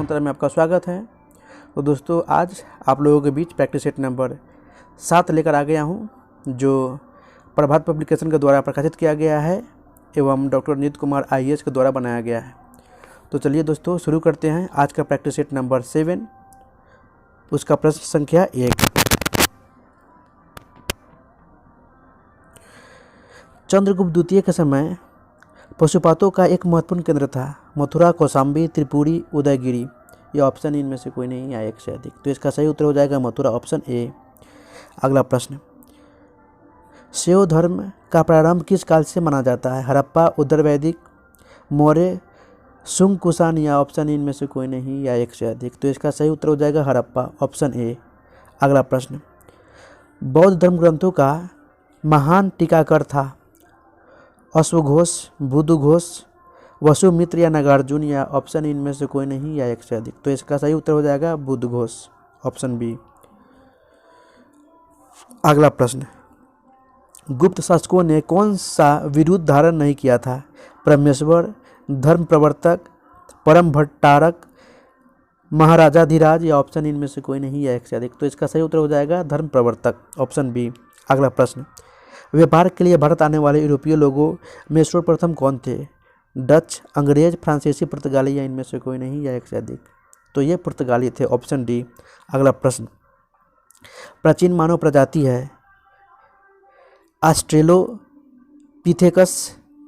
मंत्र में आपका स्वागत है। तो दोस्तों, आज आप लोगों के बीच प्रैक्टिस सेट नंबर 7 लेकर आ गया हूं, जो प्रभात पब्लिकेशन के द्वारा प्रकाशित किया गया है एवं डॉक्टर नीत कुमार IAS के द्वारा बनाया गया है। तो चलिए दोस्तों, शुरू करते हैं आज का प्रैक्टिस सेट नंबर 7। उसका प्रश्न संख्या 1। चंद्रगुप्त द्वितीय के समय पशुपातों का एक महत्वपूर्ण केंद्र था। मथुरा, कौशाम्बी, त्रिपुरी, उदयगिरी। यह ऑप्शन इनमें से कोई नहीं या एक से अधिक। तो इसका सही उत्तर हो जाएगा मथुरा, ऑप्शन ए। अगला प्रश्न, शैव धर्म का प्रारंभ किस काल से माना जाता है? हड़प्पा, उत्तर वैदिक, मौर्य, शुंग, कुषाण या ऑप्शन इनमें से कोई नहीं या एक से अधिक। तो इसका सही उत्तर हो जाएगा हड़प्पा, ऑप्शन ए। अगला प्रश्न, बौद्ध धर्म ग्रंथों का महान टीकाकार था? अश्वघोष, बुद्धघोष, वसुमित्र या नागार्जुन या ऑप्शन इनमें से कोई नहीं या एक से अधिक। तो इसका सही उत्तर हो जाएगा बुद्धघोष, ऑप्शन बी। अगला प्रश्न, गुप्त शासकों ने कौन सा विरुद्ध धारण नहीं किया था? परमेश्वर, धर्म प्रवर्तक, परम भट्टारक, महाराजाधिराज या ऑप्शन इनमें से कोई नहीं या एक से अधिक। तो इसका सही उत्तर हो जाएगा धर्म प्रवर्तक, ऑप्शन बी। अगला प्रश्न, व्यापार के लिए भारत आने वाले यूरोपीय लोगों में सर्वप्रथम कौन थे? डच, अंग्रेज, फ्रांसीसी, पुर्तगाली या इनमें से कोई नहीं या एक से अधिक। तो ये पुर्तगाली थे, ऑप्शन डी। अगला प्रश्न, प्राचीन मानव प्रजाति है ऑस्ट्रेलोपिथेकस,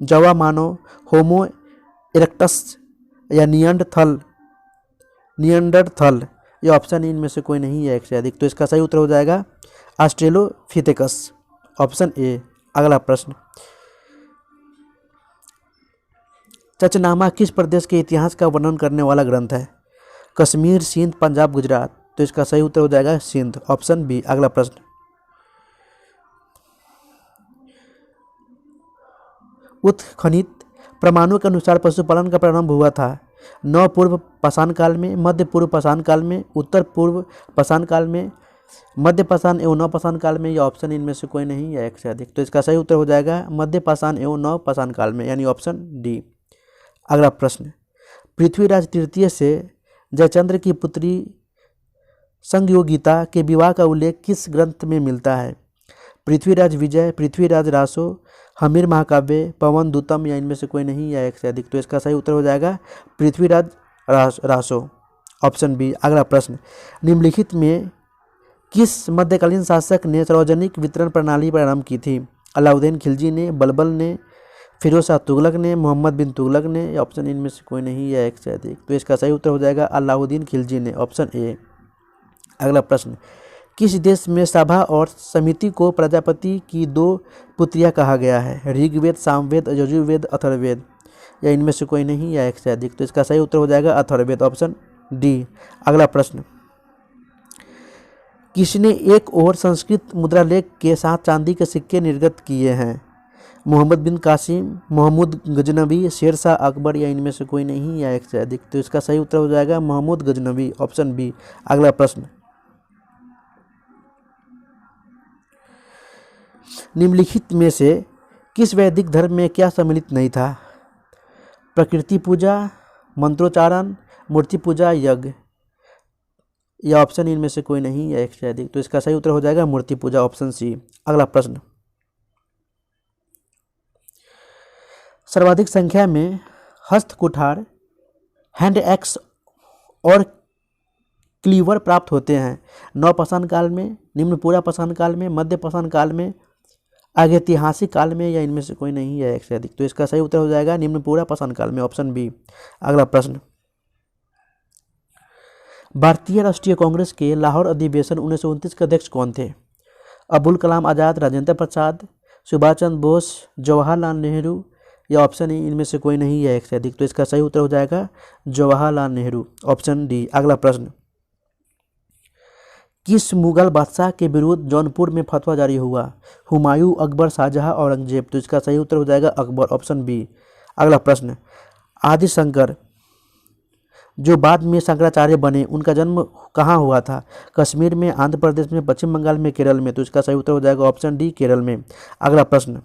जवा मानव, होमो इरेक्टस या नियंडरथल या ऑप्शन इनमें से कोई नहीं या एक से अधिक। तो इसका सही उत्तर हो जाएगा ऑस्ट्रेलोपिथेकस, ऑप्शन ए। अगला प्रश्न, चचनामा किस प्रदेश के इतिहास का वर्णन करने वाला ग्रंथ है? कश्मीर, सिंध, पंजाब, गुजरात। तो इसका सही उत्तर हो जाएगा सिंध, ऑप्शन बी। अगला प्रश्न, उत्खनित प्रमाणों के अनुसार पशुपालन का प्रारंभ हुआ था? नव पूर्व पाषाण काल में, मध्य पूर्व पाषाण काल में, उत्तर पूर्व पाषाण काल में, मध्य पाषाण एवं नव पाषाण काल में या ऑप्शन इनमें से कोई नहीं या एक से अधिक। तो इसका सही उत्तर हो जाएगा मध्य पाषाण एवं नव पाषाण काल में, यानी ऑप्शन डी। अगला प्रश्न, पृथ्वीराज तृतीय से जयचंद्र की पुत्री संयोगिता के विवाह का उल्लेख किस ग्रंथ में मिलता है? पृथ्वीराज विजय, पृथ्वीराज रासो, हमीर महाकाव्य, पवन दूतम या इनमें से कोई नहीं या एक से अधिक। तो इसका सही उत्तर हो जाएगा पृथ्वीराज रासो, ऑप्शन बी। अगला प्रश्न, निम्नलिखित में किस मध्यकालीन शासक ने सार्वजनिक वितरण प्रणाली प्रारंभ की थी? अलाउद्दीन खिलजी ने, बलबल ने, फिरोज शाह तुगलक ने, मोहम्मद बिन तुगलक ने या ऑप्शन इनमें से कोई नहीं या एक से अधिक। तो इसका सही उत्तर हो जाएगा अलाउद्दीन खिलजी ने, ऑप्शन ए। अगला प्रश्न, किस देश में सभा और समिति को प्रजापति की 2 पुत्रियां कहा गया है? ऋग्वेद, सामवेद, यजुर्वेद, अथर्ववेद या इनमें से कोई नहीं या एक से अधिक। तो इसका सही उत्तर हो जाएगा अथर्ववेद, ऑप्शन डी। अगला प्रश्न, किसने एक और संस्कृत मुद्रालेख के साथ चांदी के सिक्के निर्गत किए हैं? मोहम्मद बिन कासिम, महमूद गजनवी, शेरशाह, अकबर या इनमें से कोई नहीं या एक से अधिक। तो इसका सही उत्तर हो जाएगा महमूद गजनवी, ऑप्शन बी। अगला प्रश्न, निम्नलिखित में से किस वैदिक धर्म में क्या सम्मिलित नहीं था? प्रकृति पूजा, मंत्रोच्चारण, मूर्ति पूजा, यज्ञ या ऑप्शन इनमें से कोई नहीं या एक से अधिक। तो इसका सही उत्तर हो जाएगा मूर्ति पूजा, ऑप्शन सी। अगला प्रश्न, सर्वाधिक संख्या में हस्त कुठार, हैंड एक्स और क्लीवर प्राप्त होते हैं? नव पाषाण काल में, निम्न पूरा पाषाण काल में, मध्य पाषाण काल में, ऐतिहासिक काल में या इनमें से कोई नहीं या एक से अधिक। तो इसका सही उत्तर हो जाएगा निम्न पूरा पाषाण काल में, ऑप्शन बी। अगला प्रश्न, भारतीय राष्ट्रीय कांग्रेस के लाहौर अधिवेशन 1929 के अध्यक्ष कौन थे? अबुल कलाम आज़ाद, राजेंद्र प्रसाद, सुभाष चंद्र बोस, जवाहरलाल नेहरू या ऑप्शन इनमें से कोई नहीं या एक से अधिक। तो इसका सही उत्तर हो जाएगा जवाहरलाल नेहरू, ऑप्शन डी। अगला प्रश्न, किस मुगल बादशाह के विरुद्ध जौनपुर में फतवा जारी हुआ? हुमायूं, अकबर, शाहजहां, औरंगजेब। तो इसका सही उत्तर हो जाएगा अकबर, ऑप्शन बी। अगला प्रश्न, आदि शंकर जो बाद में शंकराचार्य बने, उनका जन्म कहाँ हुआ था? कश्मीर में, आंध्र प्रदेश में, पश्चिम बंगाल में, केरल में। तो इसका सही उत्तर हो जाएगा ऑप्शन डी, केरल में। अगला प्रश्न,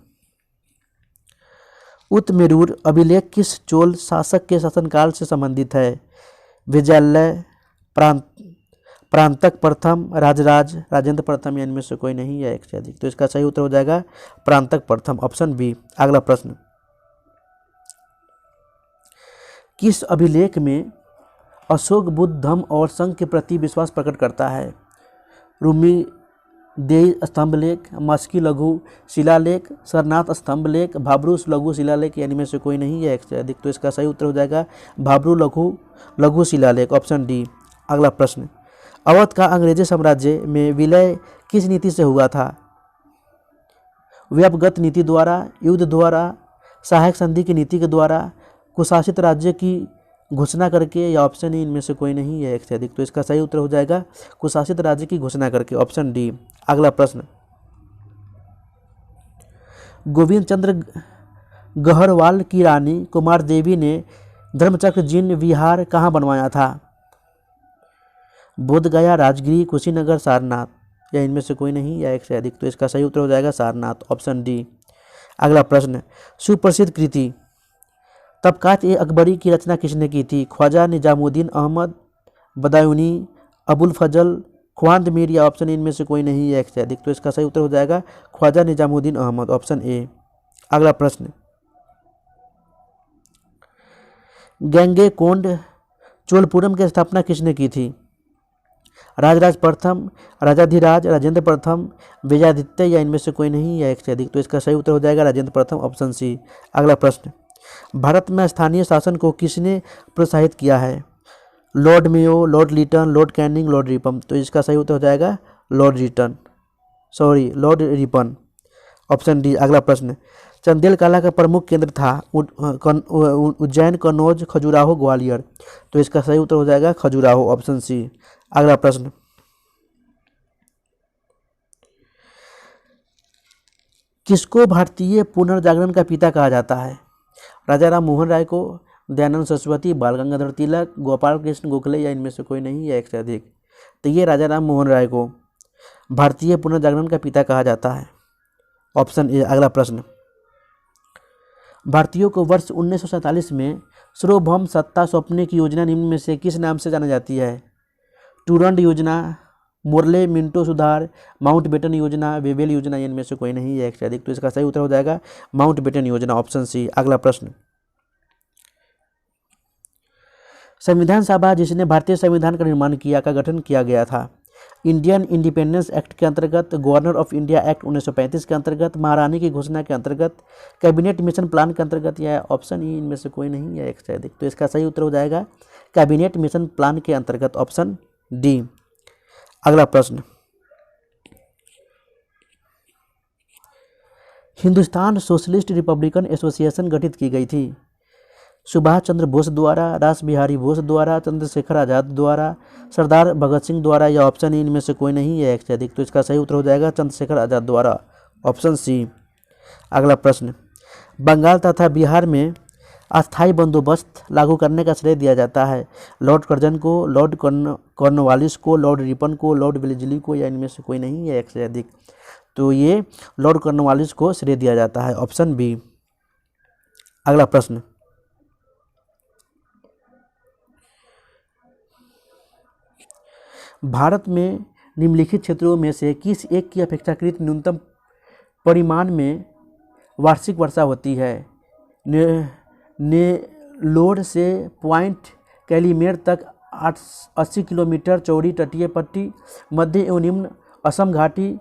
उत्तमेरूर अभिलेख किस चोल शासक के शासनकाल से संबंधित है? विजयालय, प्रांत प्रांतक प्रथम, राजराज, राजेंद्र प्रथम, या इनमें से कोई नहीं या एक से अधिक। तो इसका सही उत्तर हो जाएगा प्रांतक प्रथम, ऑप्शन बी। अगला प्रश्न, किस अभिलेख में अशोक बुद्ध धम्म और संघ के प्रति विश्वास प्रकट करता है? रूमी देई स्तंभ लेख, मस्की लघु शिलालेख, सरनाथ स्तंभ लेख, भाब्रू लघु शिलालेख, यानी में से कोई नहीं है एक से अधिक। तो इसका सही उत्तर हो जाएगा भाब्रू लघु शिलालेख, ऑप्शन डी। अगला प्रश्न, अवध का अंग्रेजी साम्राज्य में विलय किस नीति से हुआ था? व्यापगत नीति द्वारा, युद्ध द्वारा, सहायक संधि की नीति के द्वारा, कुशासित राज्य की घोषणा करके, या ऑप्शन ए इनमें से कोई नहीं है एक से अधिक। तो इसका सही उत्तर हो जाएगा कुशासित राज्य की घोषणा करके, ऑप्शन डी। अगला प्रश्न, गोविंद चंद्र गहरवाल की रानी कुमार देवी ने धर्मचक्र जीर्ण विहार कहाँ बनवाया था? बोधगया, राजगिरी, कुशीनगर, सारनाथ, या इनमें से कोई नहीं या एक से अधिक। तो इसका सही उत्तर हो जाएगा सारनाथ, ऑप्शन डी। अगला प्रश्न, सुप्रसिद्ध कृति तबकात ए अकबरी की रचना किसने की थी? ख्वाजा निजामुद्दीन अहमद, बदायूनी, अबुल फजल, ख्वांद मीर, या ऑप्शन इनमें से कोई नहीं है एक से अधिक। तो इसका सही उत्तर हो जाएगा ख्वाजा निजामुद्दीन अहमद, ऑप्शन ए। अगला प्रश्न, गंगैकोंड चोलपुरम की स्थापना किसने की थी? राजराज प्रथम, राजाधिराज, राजेंद्र प्रथम, विजयादित्य, या इनमें से कोई नहीं या एक से अधिक। तो इसका सही उत्तर हो जाएगा राजेंद्र प्रथम, ऑप्शन सी। अगला प्रश्न, भारत में स्थानीय शासन को किसने प्रोत्साहित किया है? Lord Mayo, lord Lytton, lord Canning, lord Ripon. तो इसका सही उत्तर हो जाएगा लॉर्ड रिपन, ऑप्शन डी। अगला प्रश्न, चंदेल कला का प्रमुख केंद्र था? उज्जैन, कन्नौज, खजुराहो, ग्वालियर। तो इसका सही उत्तर हो जाएगा खजुराहो, ऑप्शन सी। अगला प्रश्न, किसको भारतीय पुनर्जागरण का पिता कहा जाता है? राजा राम मोहन राय को, दयानंद सरस्वती, बाल गंगाधर तिलक, गोपाल कृष्ण गोखले, या इनमें से कोई नहीं या एक से अधिक। तो ये राजा राम मोहन राय को भारतीय पुनर्जागरण का पिता कहा जाता है, ऑप्शन ए। अगला प्रश्न, भारतीयों को वर्ष 1947 में सार्वभौम सत्ता सौंपने की योजना निम्न में से किस नाम से जानी जाती है? टूरंड योजना, मोरले मिंटो सुधार, माउंटबेटन योजना, वेवेल योजना, इनमें से कोई नहीं है एक से अधिक। तो इसका सही उत्तर हो जाएगा माउंटबेटन योजना, ऑप्शन सी। अगला प्रश्न, संविधान सभा जिसने भारतीय संविधान का निर्माण किया का गठन किया गया था? इंडियन इंडिपेंडेंस एक्ट के अंतर्गत, गवर्नर ऑफ इंडिया एक्ट 1935 के अंतर्गत, महारानी की घोषणा के अंतर्गत, कैबिनेट मिशन प्लान के अंतर्गत, या ऑप्शन ई इनमें से कोई नहीं है एक से अधिक। तो इसका सही उत्तर हो जाएगा कैबिनेट मिशन प्लान के अंतर्गत, ऑप्शन डी। अगला प्रश्न, हिंदुस्तान सोशलिस्ट रिपब्लिकन एसोसिएशन गठित की गई थी? सुभाष चंद्र बोस द्वारा, रास बिहारी बोस द्वारा, चंद्रशेखर आजाद द्वारा, सरदार भगत सिंह द्वारा, या ऑप्शन इनमें से कोई नहीं है एक से अधिक। तो इसका सही उत्तर हो जाएगा चंद्रशेखर आजाद द्वारा, ऑप्शन सी। अगला प्रश्न, बंगाल तथा बिहार में अस्थायी बंदोबस्त लागू करने का श्रेय दिया जाता है? लॉर्ड कर्जन को, लॉर्ड कॉर्नवालिस को, लॉर्ड रिपन को, लॉर्ड वेलेस्ली को, या इनमें से कोई नहीं है एक से अधिक। तो ये लॉर्ड कॉर्नवालिस को श्रेय दिया जाता है, ऑप्शन बी। अगला प्रश्न, भारत में निम्नलिखित क्षेत्रों में से किस एक की अपेक्षाकृत न्यूनतम परिमाण में वार्षिक वर्षा होती है? नेल्लोर से पॉइंट कैलीमेर तक 80 किलोमीटर चौड़ी तटीय पट्टी, मध्य एवं निम्न असम घाटी,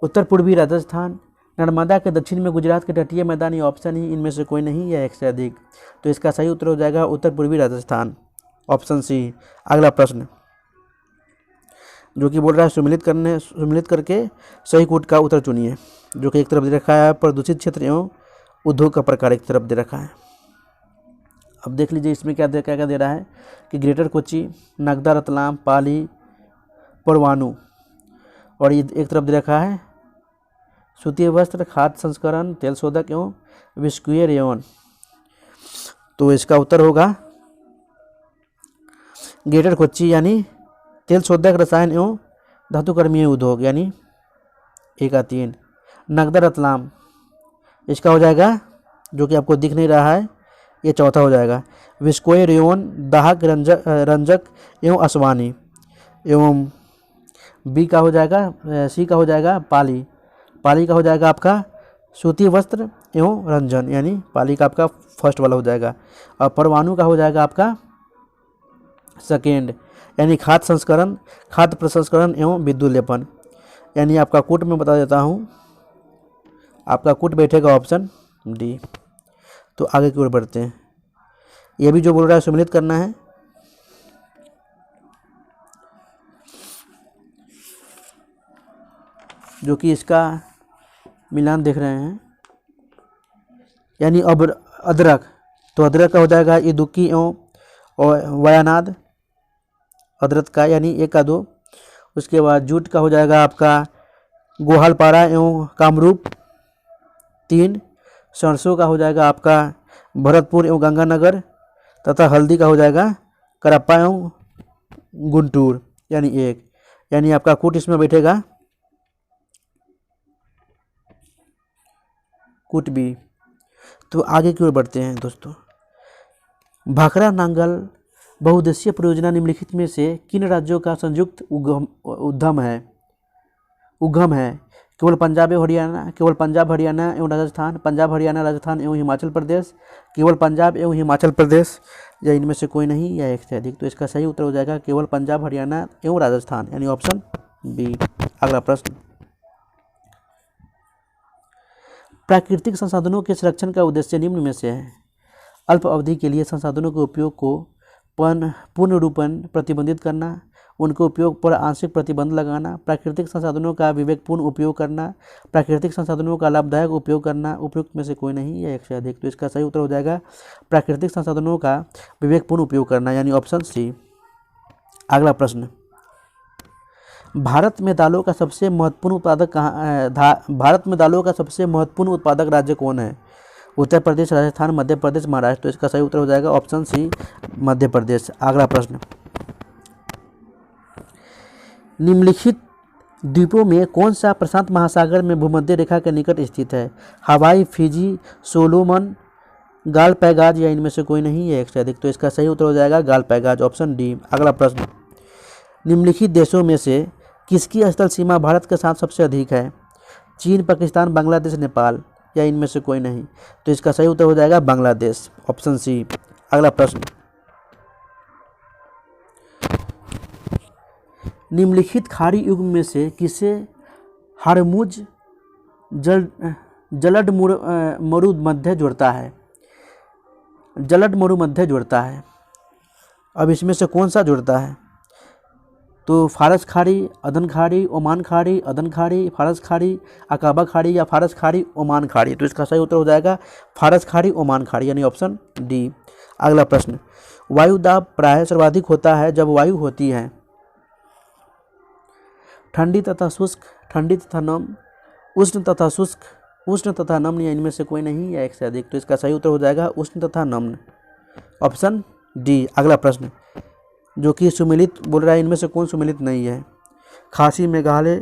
उत्तर पूर्वी राजस्थान, नर्मदा के दक्षिण में गुजरात के तटीय मैदान, या ऑप्शन ही इनमें से कोई नहीं है एक से अधिक। तो इसका सही उत्तर हो जाएगा उत्तर पूर्वी राजस्थान, ऑप्शन सी। अगला प्रश्न, जो कि बोल रहा है सम्मिलित करके सही कोट का उत्तर चुनिए, जो कि एक तरफ दे रखा है प्रदूषित क्षेत्र एवं उद्योग का प्रकार, एक तरफ दे रखा है। अब देख लीजिए इसमें क्या दे रहा है कि ग्रेटर कोच्चि, नगदा, रतलाम, पाली, परवाणु, और ये एक तरफ दे रखा है सूतीय वस्त्र, खाद्य संस्करण, तेल शोधक एवं विस्कुयर रेयन। तो इसका उत्तर होगा ग्रेटर कोच्चि यानी तेल शोधक, रसायन एवं धातुकर्मीय उद्योग, यानी 1 का 3। नगदा रतलाम इसका हो जाएगा, जो कि आपको दिख नहीं रहा है, ये चौथा हो जाएगा। विस्कोई, रेयोन, दाहक, रंजक रंजक एवं असवानी एवं बी का हो जाएगा, सी का हो जाएगा पाली। पाली का हो जाएगा आपका सूती वस्त्र एवं रंजन, यानी पाली का आपका फर्स्ट वाला हो जाएगा। और परमाणु का हो जाएगा आपका सेकेंड, यानी खाद्य संस्करण, खाद्य प्रसंस्करण एवं विद्युत लेपन। यानी आपका कूट में बता देता हूँ, आपका कूट बैठेगा ऑप्शन डी। तो आगे की ओर बढ़ते हैं। ये भी जो बोल रहा है सम्मिलित करना है। जो कि इसका मिलान देख रहे हैं, यानी अब अदरक, तो अदरक का हो जाएगा इदुक्की एवं वायनाड, अदरक का यानी 1 का 2। उसके बाद जूट का हो जाएगा आपका गोहालपारा एवं कामरूप 3। सरसों का हो जाएगा आपका भरतपुर एवं गंगानगर, तथा हल्दी का हो जाएगा करप्पा एवं गुंटूर, यानी 1। यानी आपका कूट इसमें बैठेगा कूट बी। तो आगे की ओर बढ़ते हैं दोस्तों। भाखड़ा नांगल बहुउद्देशीय परियोजना निम्नलिखित में से किन राज्यों का संयुक्त उद्यम है? केवल पंजाब एवं हरियाणा, केवल पंजाब हरियाणा एवं राजस्थान, पंजाब हरियाणा राजस्थान एवं हिमाचल प्रदेश, केवल पंजाब एवं हिमाचल प्रदेश, या इनमें से कोई नहीं या एक से अधिक। तो इसका सही उत्तर हो जाएगा केवल पंजाब हरियाणा एवं राजस्थान, यानी ऑप्शन बी। अगला प्रश्न, प्राकृतिक संसाधनों के संरक्षण का उद्देश्य निम्न में से है? अल्प अवधि के लिए संसाधनों के उपयोग को पूर्ण रूपन प्रतिबंधित करना, उनके उपयोग पर आंशिक प्रतिबंध लगाना, प्राकृतिक संसाधनों का विवेकपूर्ण उपयोग करना, प्राकृतिक संसाधनों का लाभदायक उपयोग करना, उपयुक्त में से कोई नहीं या एक से अधिक। तो इसका सही उत्तर हो जाएगा प्राकृतिक संसाधनों का विवेकपूर्ण उपयोग करना, यानी ऑप्शन सी। अगला प्रश्न, भारत में दालों का सबसे महत्वपूर्ण उत्पादक राज्य कौन है? उत्तर प्रदेश, राजस्थान, मध्य प्रदेश, महाराष्ट्र। तो इसका सही उत्तर हो जाएगा ऑप्शन सी, मध्य प्रदेश। अगला प्रश्न, निम्नलिखित द्वीपों में कौन सा प्रशांत महासागर में भूमध्य रेखा के निकट स्थित है? हवाई, फिजी, सोलोमन, गालपैगाज, या इनमें से कोई नहीं है एक से अधिक। तो इसका सही उत्तर हो जाएगा गालपैगाज, ऑप्शन डी। अगला प्रश्न, निम्नलिखित देशों में से किसकी स्थल सीमा भारत के साथ सबसे अधिक है? चीन, पाकिस्तान, बांग्लादेश, नेपाल, या इनमें से कोई नहीं। तो इसका सही उत्तर हो जाएगा बांग्लादेश, ऑप्शन सी। अगला प्रश्न, निम्नलिखित खाड़ी युग में से किसे हरमुज जलड मरुमध्य जोड़ता है? जलड मरुमध्य जोड़ता है। अब इसमें से कौन सा जोड़ता है? तो फारस खाड़ी, अदन खाड़ी, ओमान खाड़ी, अदन खाड़ी, फारस खाड़ी, अकाबा खाड़ी, या फारस खाड़ी, ओमान खाड़ी। तो इसका सही उत्तर हो जाएगा फारस खाड़ी, ओमान खाड़ी, यानी ऑप्शन डी। अगला प्रश्न, वायु दाब प्रायः सर्वाधिक होता है जब वायु होती है ठंडी तथा शुष्क, ठंडी तथा नम, उष्ण तथा शुष्क, उष्ण तथा नम्न, या इनमें से कोई नहीं या एक से अधिक। तो इसका सही उत्तर हो जाएगा उष्ण तथा नम्न, ऑप्शन डी। अगला प्रश्न, जो कि सुमेलित बोल रहा है, इनमें से कौन सुमेलित नहीं है? खासी मेघालय,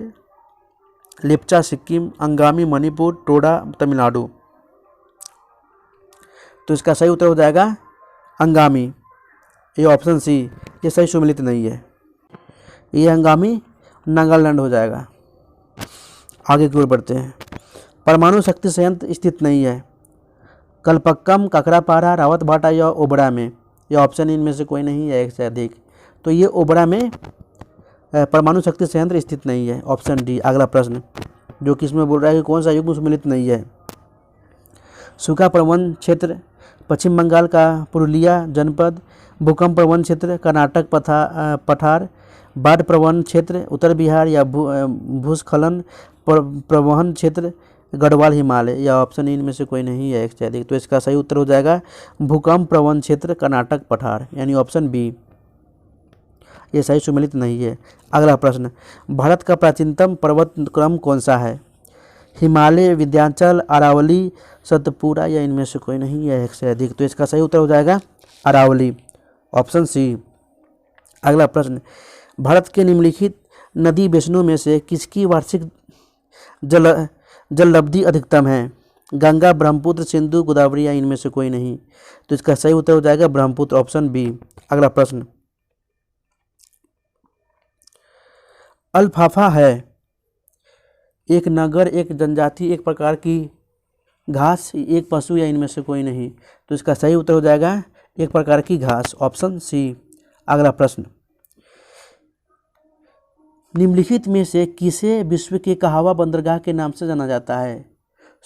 लेप्चा सिक्किम, अंगामी मणिपुर, टोडा तमिलनाडु। तो इसका सही उत्तर हो जाएगा अंगामी, ये ऑप्शन सी। ये सही सुमेलित नहीं है, ये अंगामी नागालैंड हो जाएगा। आगे की ओर बढ़ते हैं। परमाणु शक्ति संयंत्र स्थित नहीं है? कलपक्कम, काकरापारा, रावतभाटा, या ओबरा में, या ऑप्शन इनमें से कोई नहीं है एक से अधिक। तो ये ओबरा में परमाणु शक्ति संयंत्र स्थित नहीं है, ऑप्शन डी। अगला प्रश्न, जो कि इसमें बोल रहा है कि कौन सा युग्म सम्मिलित नहीं है? सूखा प्रवण क्षेत्र पश्चिम बंगाल का पुरुलिया जनपद, भूकंप प्रवण क्षेत्र कर्नाटक पठार, बाढ़ प्रवण क्षेत्र उत्तर बिहार, या भूस्खलन प्रवहन क्षेत्र गढ़वाल हिमालय, या ऑप्शन इनमें से कोई नहीं है एक से अधिक। तो इसका सही उत्तर हो जाएगा भूकंप प्रवण क्षेत्र कर्नाटक पठार, यानी ऑप्शन बी। ये सही सुमेलित नहीं है। अगला प्रश्न, भारत का प्राचीनतम पर्वत क्रम कौन सा है? हिमालय, विंध्याचल, अरावली, सतपुरा, या इनमें से कोई नहीं है एक से अधिक। तो इसका सही उत्तर हो जाएगा अरावली, ऑप्शन सी। अगला प्रश्न, भारत के निम्नलिखित नदी बेसिनों में से किसकी वार्षिक जललब्धि अधिकतम है? गंगा, ब्रह्मपुत्र, सिंधु, गोदावरी या इनमें से कोई नहीं। तो इसका सही उत्तर हो जाएगा ब्रह्मपुत्र, ऑप्शन बी। अगला प्रश्न, अल्फाफा है एक नगर, एक जनजाति, एक प्रकार की घास, एक पशु या इनमें से कोई नहीं। तो इसका सही उत्तर हो जाएगा एक प्रकार की घास, ऑप्शन सी। अगला प्रश्न, निम्नलिखित में से किसे विश्व के कहावा बंदरगाह के नाम से जाना जाता है?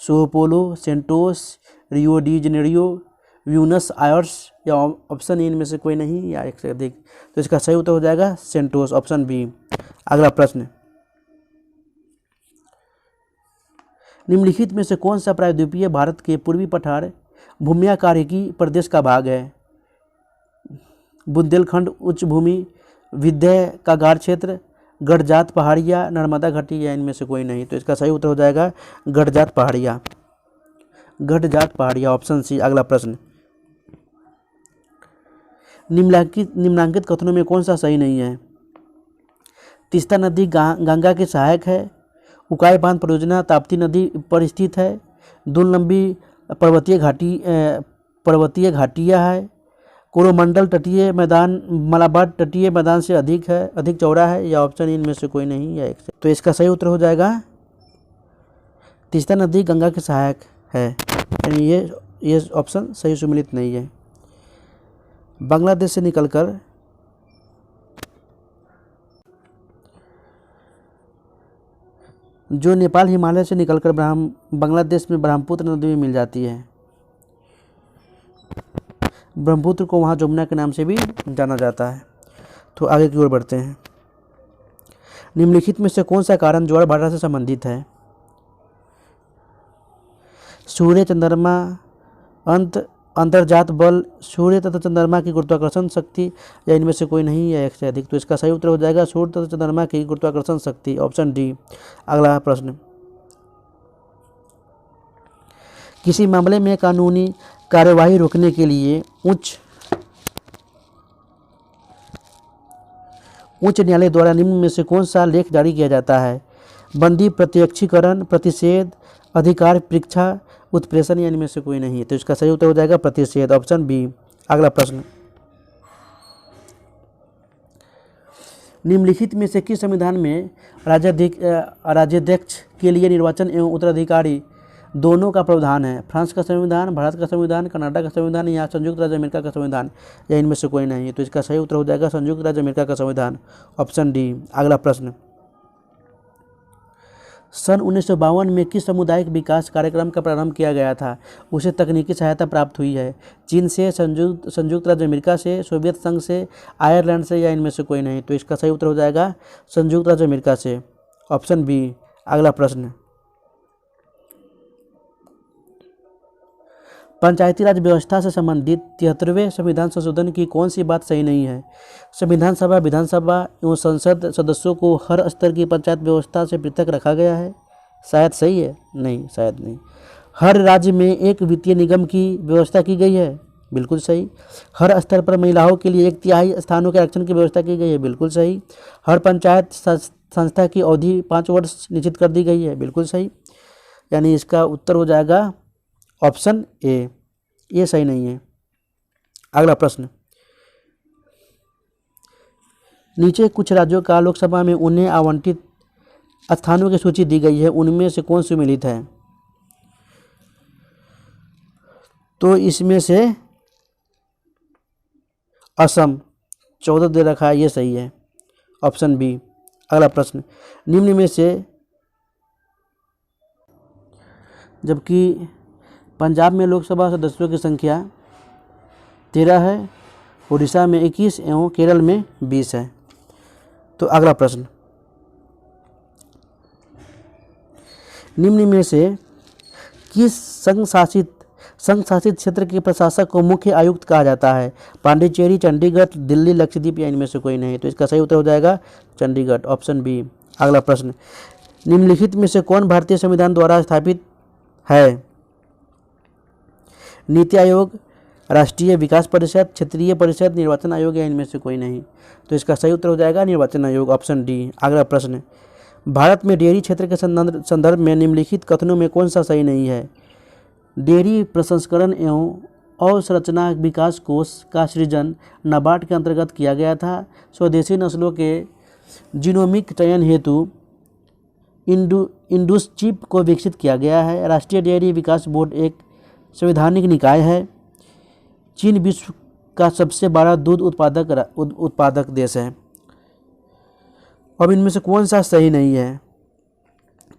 Sao Paulo, Santos, Rio de Janeiro, Buenos Aires या ऑप्शन इनमें से कोई नहीं या एक से अधिक। तो इसका सही उत्तर हो जाएगा सेंटोस, ऑप्शन बी। अगला प्रश्न, निम्नलिखित में से कौन सा प्रायद्वीपीय भारत के पूर्वी पठार भूमध्य प्रदेश का भाग है? बुंदेलखंड उच्च भूमि, विंध्य का गार क्षेत्र, गडजात पहाड़ियाँ, नर्मदा घाटी या इनमें से कोई नहीं। तो इसका सही उत्तर हो जाएगा गडजात पहाड़ियाँ, गडजात पहाड़ियाँ, ऑप्शन सी। अगला प्रश्न, निम्नांकित कथनों में कौन सा सही नहीं है? तीस्ता नदी गंगा के सहायक है, उकाई बांध परियोजना ताप्ती नदी पर स्थित है, दून लंबी पर्वतीय घाटियाँ है, कोरोमंडल तटीय मैदान मलाबार तटीय मैदान से अधिक चौड़ा है या ऑप्शन इनमें से कोई नहीं या एक से। तो इसका सही उत्तर हो जाएगा तीस्ता नदी गंगा के सहायक है, यानी ये ऑप्शन सही सुमिलित नहीं है। बांग्लादेश से निकलकर जो नेपाल हिमालय से निकलकर बांग्लादेश में ब्रह्मपुत्र नदी में मिल जाती है। ब्रह्मपुत्र को वहाँ जमुना के नाम से भी जाना जाता है। तो आगे की ओर बढ़ते हैं। निम्नलिखित में से कौन सा कारण ज्वार भाटा से संबंधित है? सूर्य, चंद्रमा, अंतर्जात बल, सूर्य तथा चंद्रमा की गुरुत्वाकर्षण शक्ति या इनमें से कोई नहीं या एक से अधिक। तो इसका सही उत्तर हो जाएगा सूर्य तथा चंद्रमा की गुरुत्वाकर्षण शक्ति, ऑप्शन डी। अगला प्रश्न, किसी मामले में कानूनी कार्यवाही रोकने के लिए उच्च न्यायालय द्वारा निम्न में से कौन सा लेख जारी किया जाता है? बंदी, प्रत्यक्षीकरण, प्रतिषेध, अधिकार परीक्षा, उत्प्रेषण या इनमें से कोई नहीं। तो इसका सही उत्तर हो जाएगा प्रतिषेध, ऑप्शन बी। अगला प्रश्न, निम्नलिखित में से किस संविधान में राज्याध्यक्ष के लिए निर्वाचन एवं उत्तराधिकारी दोनों का प्रावधान है? फ्रांस का संविधान, भारत का संविधान, कनाडा का संविधान या संयुक्त राज्य अमेरिका का संविधान या इनमें से कोई नहीं। तो इसका सही उत्तर हो जाएगा संयुक्त राज्य अमेरिका का संविधान, ऑप्शन डी। अगला प्रश्न, सन 1952 में किस सामुदायिक विकास कार्यक्रम का प्रारंभ किया गया था? उसे तकनीकी सहायता प्राप्त हुई है? चीन से, संयुक्त राज्य अमेरिका से, सोवियत संघ से, आयरलैंड से या इनमें से कोई नहीं। तो इसका सही उत्तर हो जाएगा संयुक्त राज्य अमेरिका से, ऑप्शन बी। अगला प्रश्न, पंचायती राज व्यवस्था से संबंधित 73वें संविधान संशोधन की कौन सी बात सही नहीं है? संविधान सभा, विधानसभा एवं संसद सदस्यों को हर स्तर की पंचायत व्यवस्था से पृथक रखा गया है। शायद सही है, नहीं शायद नहीं। हर राज्य में एक वित्तीय निगम की व्यवस्था की गई है, बिल्कुल सही। हर स्तर पर महिलाओं के लिए 1/3 स्थानों के आरक्षण की व्यवस्था की गई है, बिल्कुल सही। हर पंचायत संस्था की अवधि 5 वर्ष निश्चित कर दी गई है, बिल्कुल सही। यानी इसका उत्तर हो जाएगा ऑप्शन ए, ये सही नहीं है। अगला प्रश्न, नीचे कुछ राज्यों का लोकसभा में उन्हें आवंटित स्थानों की सूची दी गई है, उनमें से कौन सम्मिलित है? तो इसमें से असम 14 दे रखा है, ये सही है, ऑप्शन बी। अगला प्रश्न, निम्न में से जबकि पंजाब में लोकसभा सदस्यों की संख्या 13 है, उड़ीसा में 21 एवं केरल में 20 है। तो अगला प्रश्न, निम्न में से किस संघ शासित क्षेत्र के प्रशासक को मुख्य आयुक्त कहा जाता है? पांडिचेरी, चंडीगढ़, दिल्ली, लक्षद्वीप या इनमें से कोई नहीं। तो इसका सही उत्तर हो जाएगा चंडीगढ़, ऑप्शन बी। अगला प्रश्न, निम्नलिखित में से कौन भारतीय संविधान द्वारा स्थापित है? नीति आयोग, राष्ट्रीय विकास परिषद, क्षेत्रीय परिषद, निर्वाचन आयोग या इनमें से कोई नहीं। तो इसका सही उत्तर हो जाएगा निर्वाचन आयोग, ऑप्शन डी। अगला प्रश्न, भारत में डेयरी क्षेत्र के संदर्भ में निम्नलिखित कथनों में कौन सा सही नहीं है? डेयरी प्रसंस्करण एवं अवसंरचना विकास कोष का सृजन नाबार्ड के अंतर्गत किया गया था। स्वदेशी नस्लों के जीनोमिक चयन हेतु इंडुसचिप को विकसित किया गया है। राष्ट्रीय डेयरी विकास बोर्ड एक संवैधानिक निकाय है। चीन विश्व का सबसे बड़ा दूध उत्पादक देश है। अब इनमें से कौन सा सही नहीं है,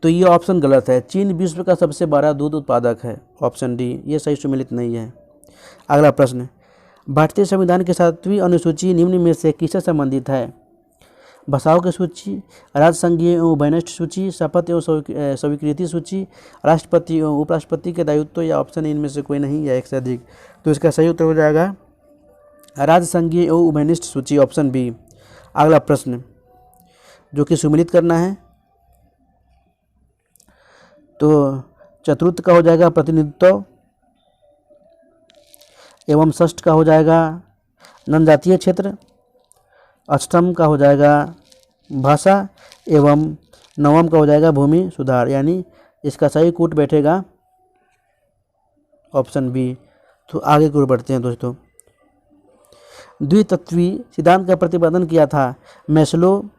तो ये ऑप्शन गलत है। चीन विश्व का सबसे बड़ा दूध उत्पादक है, ऑप्शन डी, ये सही सुमेलित नहीं है। अगला प्रश्न, भारतीय संविधान की 7वीं अनुसूची निम्न में से किससे संबंधित है? भाषाओं की सूची, राजसंघीय एवं उभयनिष्ठ सूची, शपथ एवं स्वीकृति सूची, राष्ट्रपति एवं उपराष्ट्रपति के दायित्व, या ऑप्शन इनमें से कोई नहीं या एक से अधिक। तो इसका सही उत्तर हो जाएगा राजसंघीय एवं उभयनिष्ठ सूची, ऑप्शन बी। अगला प्रश्न जो कि सुमेलित करना है, तो चतुर्थ का हो जाएगा प्रतिनिधित्व एवं षष्ठ का हो जाएगा जनजातीय क्षेत्र, अष्टम का हो जाएगा भाषा एवं नवम का हो जाएगा भूमि सुधार, यानी इसका सही कूट बैठेगा ऑप्शन बी। तो आगे की ओर बढ़ते हैं दोस्तों। द्वितत्वीय सिद्धांत का प्रतिपादन किया था मैस्लो,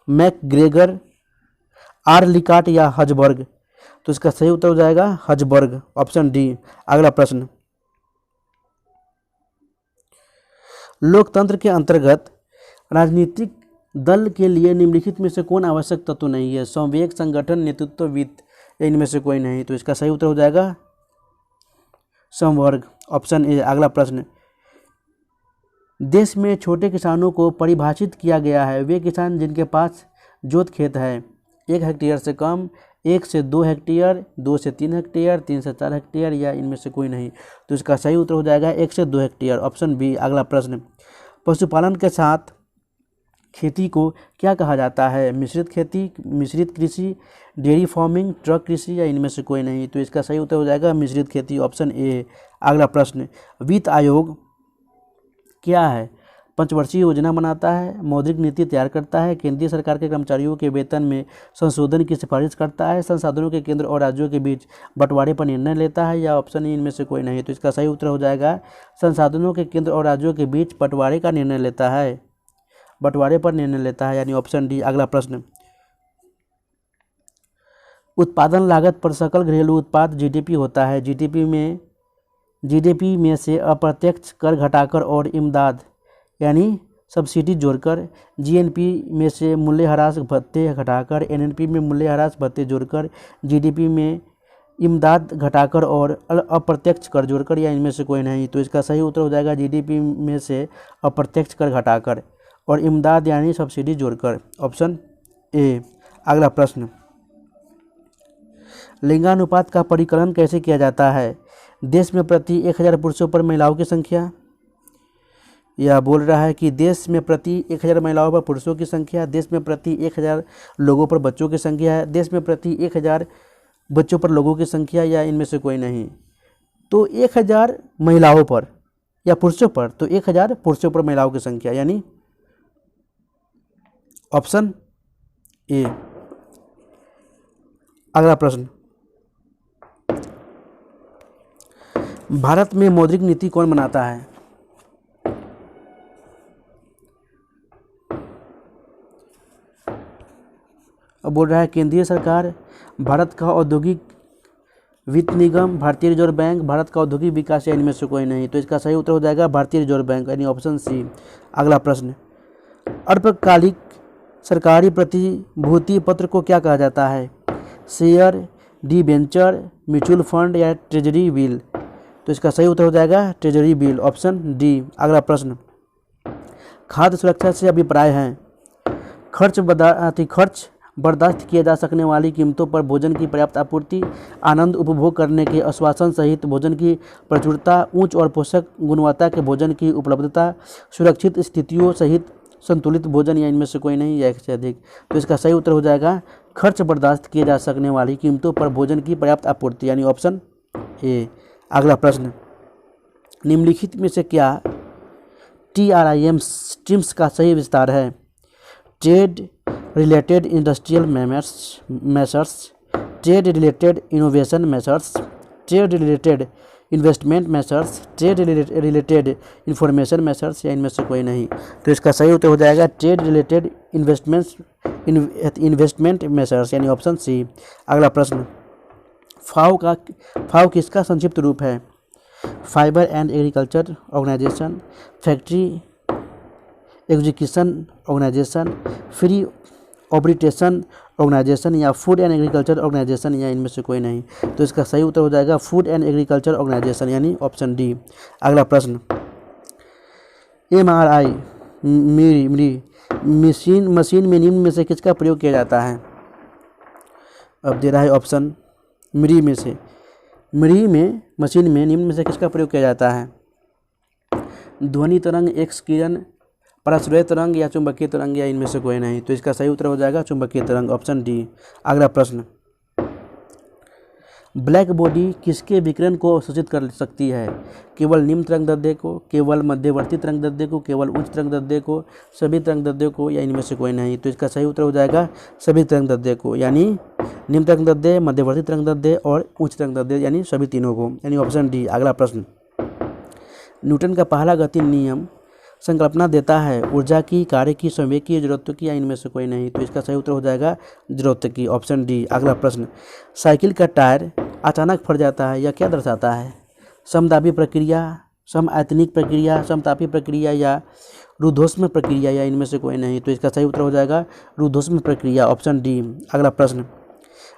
मैकग्रेगर, आर्लिकाट या हजबर्ग? तो इसका सही उत्तर हो जाएगा हजबर्ग, ऑप्शन डी। अगला प्रश्न, लोकतंत्र के अंतर्गत राजनीतिक दल के लिए निम्नलिखित में से कौन आवश्यक तत्व नहीं है? संवेग, संगठन, नेतृत्व, वित्त, इनमें से कोई नहीं। तो इसका सही उत्तर हो जाएगा संवर्ग, ऑप्शन ए। अगला प्रश्न, देश में छोटे किसानों को परिभाषित किया गया है। वे किसान जिनके पास जोत खेत है 1 हेक्टेयर से कम, 1 से 2 हेक्टेयर, 2 से 3 हेक्टेयर, 3 से 4 हेक्टेयर, या इनमें से कोई नहीं। तो इसका सही उत्तर हो जाएगा 1 से 2 हेक्टेयर, ऑप्शन बी। अगला प्रश्न, पशुपालन के साथ खेती को क्या कहा जाता है? मिश्रित खेती, मिश्रित कृषि, डेयरी फार्मिंग, ट्रक कृषि, या इनमें से कोई नहीं। तो इसका सही उत्तर हो जाएगा मिश्रित खेती, ऑप्शन ए। अगला प्रश्न, वित्त आयोग क्या है? पंचवर्षीय योजना बनाता है, मौद्रिक नीति तैयार करता है, केंद्रीय सरकार के कर्मचारियों के वेतन में संशोधन की सिफारिश करता है, संसाधनों के केंद्र और राज्यों के बीच बंटवारे पर निर्णय लेता है, या ऑप्शन इनमें से कोई नहीं। तो इसका सही उत्तर हो जाएगा संसाधनों के केंद्र और राज्यों के बीच बंटवारे का निर्णय लेता है, बंटवारे पर निर्णय लेता है, यानी ऑप्शन डी। अगला प्रश्न, उत्पादन लागत पर सकल घरेलू उत्पाद जीडीपी होता है। जीडीपी में से अप्रत्यक्ष कर घटाकर और इमदाद यानी सब्सिडी जोड़कर, जीएनपी में से मूल्यह्रास भत्ते घटाकर, एनएनपी में मूल्यह्रास भत्ते जोड़कर, जीडीपी में इमदाद घटाकर और अप्रत्यक्ष कर जोड़कर, या इनमें से कोई नहीं। तो इसका सही उत्तर हो जाएगा जीडीपी में से अप्रत्यक्ष कर घटाकर और इमदाद यानी सब्सिडी जोड़कर, ऑप्शन ए। अगला प्रश्न, लिंगानुपात का परिकलन कैसे किया जाता है? देश में प्रति 1000 पुरुषों पर महिलाओं की संख्या, यह बोल रहा है कि देश में प्रति 1000 महिलाओं पर पुरुषों की संख्या, देश में प्रति 1000 लोगों पर बच्चों की संख्या है, देश में प्रति 1000 बच्चों पर लोगों की संख्या, या इनमें से कोई नहीं। तो 1000 महिलाओं पर या पुरुषों पर, तो 1000 पुरुषों पर महिलाओं की संख्या, यानी ऑप्शन ए। अगला प्रश्न, भारत में मौद्रिक नीति कौन बनाता है? अब बोल रहा है केंद्रीय सरकार, भारत का औद्योगिक वित्त निगम, भारतीय रिजर्व बैंक, भारत का औद्योगिक विकास, या इनमें से कोई नहीं। तो इसका सही उत्तर हो जाएगा भारतीय रिजर्व बैंक, यानी ऑप्शन सी। अगला प्रश्न, अल्पकालिक सरकारी प्रतिभूति पत्र को क्या कहा जाता है? शेयर, डिबेंचर, म्यूचुअल फंड, या ट्रेजरी बिल? तो इसका सही उत्तर हो जाएगा ट्रेजरी बिल, ऑप्शन डी। अगला प्रश्न, खाद्य सुरक्षा से अभिप्राय है खर्च बर्दाश्त किए जा सकने वाली कीमतों पर भोजन की पर्याप्त आपूर्ति, आनंद उपभोग करने के आश्वासन सहित भोजन की प्रचुरता, उच्च और पोषक गुणवत्ता के भोजन की उपलब्धता, सुरक्षित स्थितियों सहित संतुलित भोजन, या इनमें से कोई नहीं या एक से अधिक। तो इसका सही उत्तर हो जाएगा खर्च बर्दाश्त किए जा सकने वाली कीमतों पर भोजन की पर्याप्त आपूर्ति, यानी ऑप्शन ए। अगला प्रश्न, निम्नलिखित में से क्या TRIM स्ट्रीम्स का सही विस्तार है? Trade related industrial measures, trade related innovation measures, trade related investment methods, trade related information methods, या इनमें से कोई नहीं। तो इसका सही उत्तर हो जाएगा ट्रेड रिलेटेड इन्वेस्टमेंट मेथड्स, यानी ऑप्शन सी। अगला प्रश्न, फाओ किसका संक्षिप्त रूप है? Fibre and agriculture organisation, factory execution organisation, free operation organisation, या फूड एंड एग्रीकल्चर ऑर्गेनाइजेशन, या इनमें से कोई नहीं। तो इसका सही उत्तर हो जाएगा फूड एंड एग्रीकल्चर ऑर्गेनाइजेशन, यानी ऑप्शन डी। अगला प्रश्न, MRI मशीन में निम्न में से किसका प्रयोग किया जाता है? अब दे रहा है ऑप्शन MRI में मशीन में निम्न में से किसका प्रयोग किया जाता है? ध्वनि तरंग, एक्स किरण, पराश्रय तरंग, या चुंबकीय तरंग, या इनमें से कोई नहीं। तो इसका सही उत्तर हो जाएगा चुंबकीय तरंग, ऑप्शन डी। अगला प्रश्न, ब्लैक बॉडी किसके विकिरण को अवशोषित कर सकती है? केवल निम्न तरंग दैर्ध्य को, केवल मध्यवर्ती तरंग दैर्ध्य को, केवल उच्च तरंग दैर्ध्य को, सभी तरंग दैर्ध्य को, या इनमें से कोई नहीं। तो इसका सही उत्तर हो जाएगा सभी तरंग दैर्ध्य को, यानी निम्न तरंग दैर्ध्य, मध्यवर्ती तरंग दैर्ध्य और उच्च तरंग दैर्ध्य, यानी सभी तीनों को, यानी ऑप्शन डी। अगला प्रश्न, न्यूटन का पहला गति नियम संकल्पना देता है ऊर्जा की, कार्य की, संवेग की, जरूरत की, या इनमें से कोई नहीं। तो इसका सही उत्तर हो जाएगा जरूरत की, ऑप्शन डी। अगला प्रश्न, साइकिल का टायर अचानक फट जाता है, यह क्या दर्शाता है? समदाबी प्रक्रिया, समआयतनिक प्रक्रिया, समतापी प्रक्रिया, या रुद्धोष्म प्रक्रिया, या इनमें से कोई नहीं। तो इसका सही उत्तर हो जाएगा रुद्धोष्म प्रक्रिया, ऑप्शन डी। अगला प्रश्न,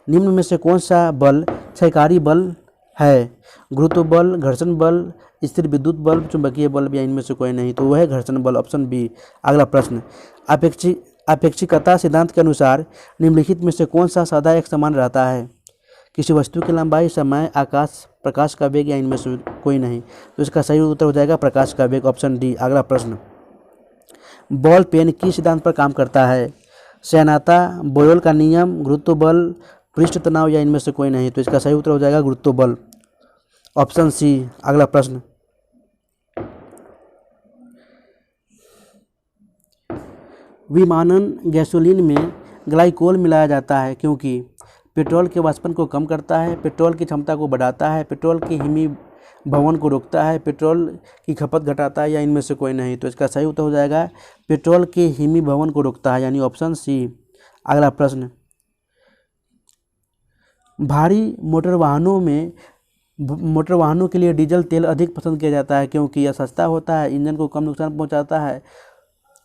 निम्न में से कौन सा बल क्षयकारी बल है? गुरुत्व बल, घर्षण बल, स्थिर विद्युत बल, चुंबकीय बल, या इनमें से कोई नहीं। तो वह है घर्षण बल, ऑप्शन बी। अगला प्रश्न, अपेक्षिकता सिद्धांत के अनुसार निम्नलिखित में से कौन सा सदा एक समान रहता है? किसी वस्तु की लंबाई, समय, आकाश, प्रकाश का वेग, या इनमें से कोई नहीं। तो इसका सही उत्तर हो जाएगा प्रकाश का वेग, ऑप्शन डी। अगला प्रश्न, बॉल पेन किस सिद्धांत पर काम करता है? स्यानता, बोयल का नियम, गुरुत्व बल, पृष्ठ तनाव, या इनमें से कोई नहीं। तो इसका सही उत्तर हो जाएगा गुरुत्व बल, ऑप्शन सी। अगला प्रश्न, विमानन गैसोलीन में ग्लाइकोल मिलाया जाता है क्योंकि पेट्रोल के वाष्पन को कम करता है, पेट्रोल की क्षमता को बढ़ाता है, पेट्रोल की हिमीभवन को रोकता है, पेट्रोल की खपत घटाता है, या इनमें से कोई नहीं। तो इसका सही उत्तर हो जाएगा पेट्रोल के हिमीभवन को रोकता है, यानी ऑप्शन सी। अगला प्रश्न, भारी मोटर वाहनों के लिए डीजल तेल अधिक पसंद किया जाता है क्योंकि यह सस्ता होता है, ईंधन को कम नुकसान पहुंचाता है,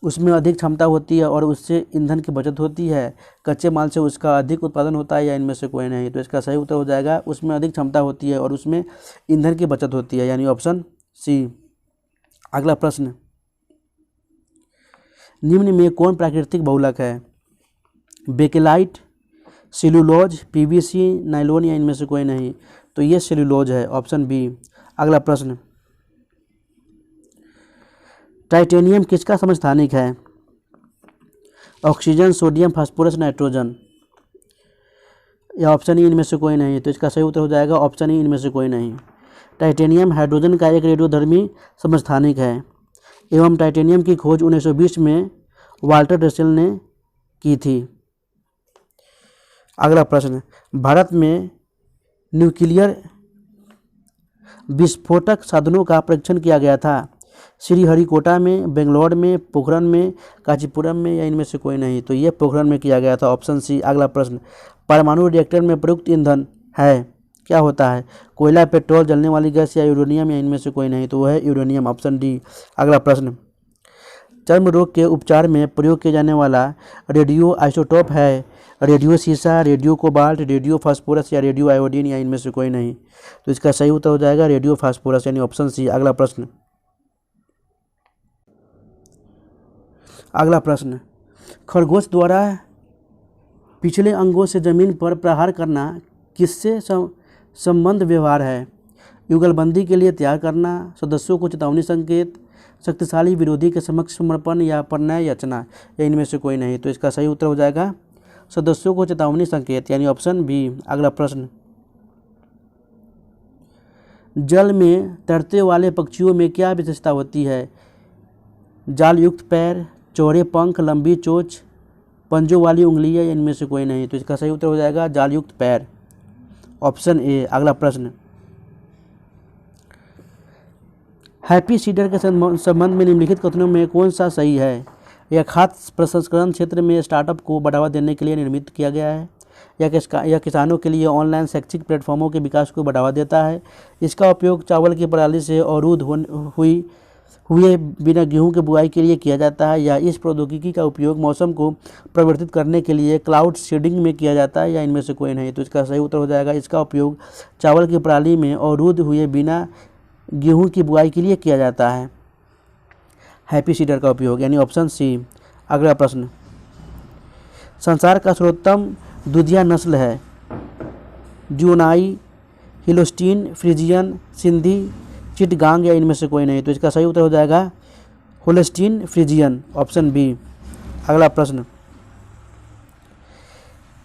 उसमें अधिक क्षमता होती है और उससे ईंधन की बचत होती है, कच्चे माल से उसका अधिक उत्पादन होता है, या इनमें से कोई नहीं। तो इसका सही उत्तर हो जाएगा उसमें अधिक क्षमता होती है और उसमें ईंधन की बचत होती है, यानी ऑप्शन सी। अगला प्रश्न, निम्न में कौन प्राकृतिक बहुलक है? बेकेलाइट, सेलुलोज, पीवीसी, नाइलोन, या इनमें से कोई नहीं। तो ये सेलुलोज है, ऑप्शन बी। अगला प्रश्न, टाइटेनियम किसका समस्थानिक है? ऑक्सीजन, सोडियम, फास्फोरस, नाइट्रोजन, या ऑप्शन ई, इनमें से कोई नहीं। तो इसका सही उत्तर हो जाएगा ऑप्शन ई, इनमें से कोई नहीं। टाइटेनियम हाइड्रोजन का एक रेडियोधर्मी समस्थानिक है एवं टाइटेनियम की खोज 1920 में वाल्टर रसेल ने की थी। अगला प्रश्न, भारत में न्यूक्लियर विस्फोटक साधनों का परीक्षण किया गया था श्रीहरिकोटा में, बेंगलोर में, पोखरण में, कांचीपुरम में, या इनमें से कोई नहीं। तो ये पोखरण में किया गया था, ऑप्शन सी। अगला प्रश्न, परमाणु रिएक्टर में प्रयुक्त ईंधन है क्या होता है? कोयला, पेट्रोल, जलने वाली गैस, या यूरेनियम, या इनमें से कोई नहीं। तो वह है यूरेनियम, ऑप्शन डी। अगला प्रश्न, चर्म रोग के उपचार में प्रयोग किया जाने वाला रेडियो आइसोटोप है रेडियो सीसा, रेडियो कोबाल्ट, रेडियो फास्फोरस, या रेडियो आयोडीन, या इनमें से कोई नहीं। तो इसका सही उत्तर हो जाएगा रेडियो फास्फोरस, यानी ऑप्शन सी। अगला प्रश्न, खरगोश द्वारा पिछले अंगों से जमीन पर प्रहार करना किससे संबंध व्यवहार है? युगलबंदी के लिए तैयार करना, सदस्यों को चेतावनी संकेत, शक्तिशाली विरोधी के समक्ष समर्पण, या पर्याय याचना, या इनमें से कोई नहीं। तो इसका सही उत्तर हो जाएगा सदस्यों को चेतावनी संकेत, यानी ऑप्शन बी। अगला प्रश्न, जल में तैरते वाले पक्षियों में क्या विशेषता होती है? जाल युक्त पैर, चौड़े पंख, लंबी चोंच, पंजों वाली उंगलियां, या इनमें से कोई नहीं। तो इसका सही उत्तर हो जाएगा जाल युक्त पैर, ऑप्शन ए। अगला प्रश्न, हैप्पी सीडर के संबंध में निम्नलिखित कथनों में कौन सा सही है? यह खाद्य प्रसंस्करण क्षेत्र में स्टार्टअप को बढ़ावा देने के लिए निर्मित किया गया है। यह किसानों के लिए ऑनलाइन शैक्षिक प्लेटफॉर्मों के विकास को बढ़ावा देता है। इसका उपयोग चावल की पराली से अवरुद्ध हुए बिना गेहूं की बुआई के लिए किया जाता है। या इस प्रौद्योगिकी का उपयोग मौसम को परिवर्तित करने के लिए क्लाउड सीडिंग में किया जाता है, या इनमें से कोई नहीं? तो इसका सही उत्तर हो जाएगा इसका उपयोग चावल की पराली में अवरुद्ध हुए बिना गेहूं की बुआई के लिए किया जाता है, हैप्पी सीडर का उपयोग, यानी ऑप्शन सी। अगला प्रश्न, संसार का सर्वोत्तम दुधिया नस्ल है? ड्यूनाई, हिलोस्टीन, फ्रीजियन, सिंधी, चिटगांग, या इनमें से कोई नहीं? तो इसका सही उत्तर हो जाएगा होल्स्टीन फ्रीजियन, ऑप्शन बी। अगला प्रश्न,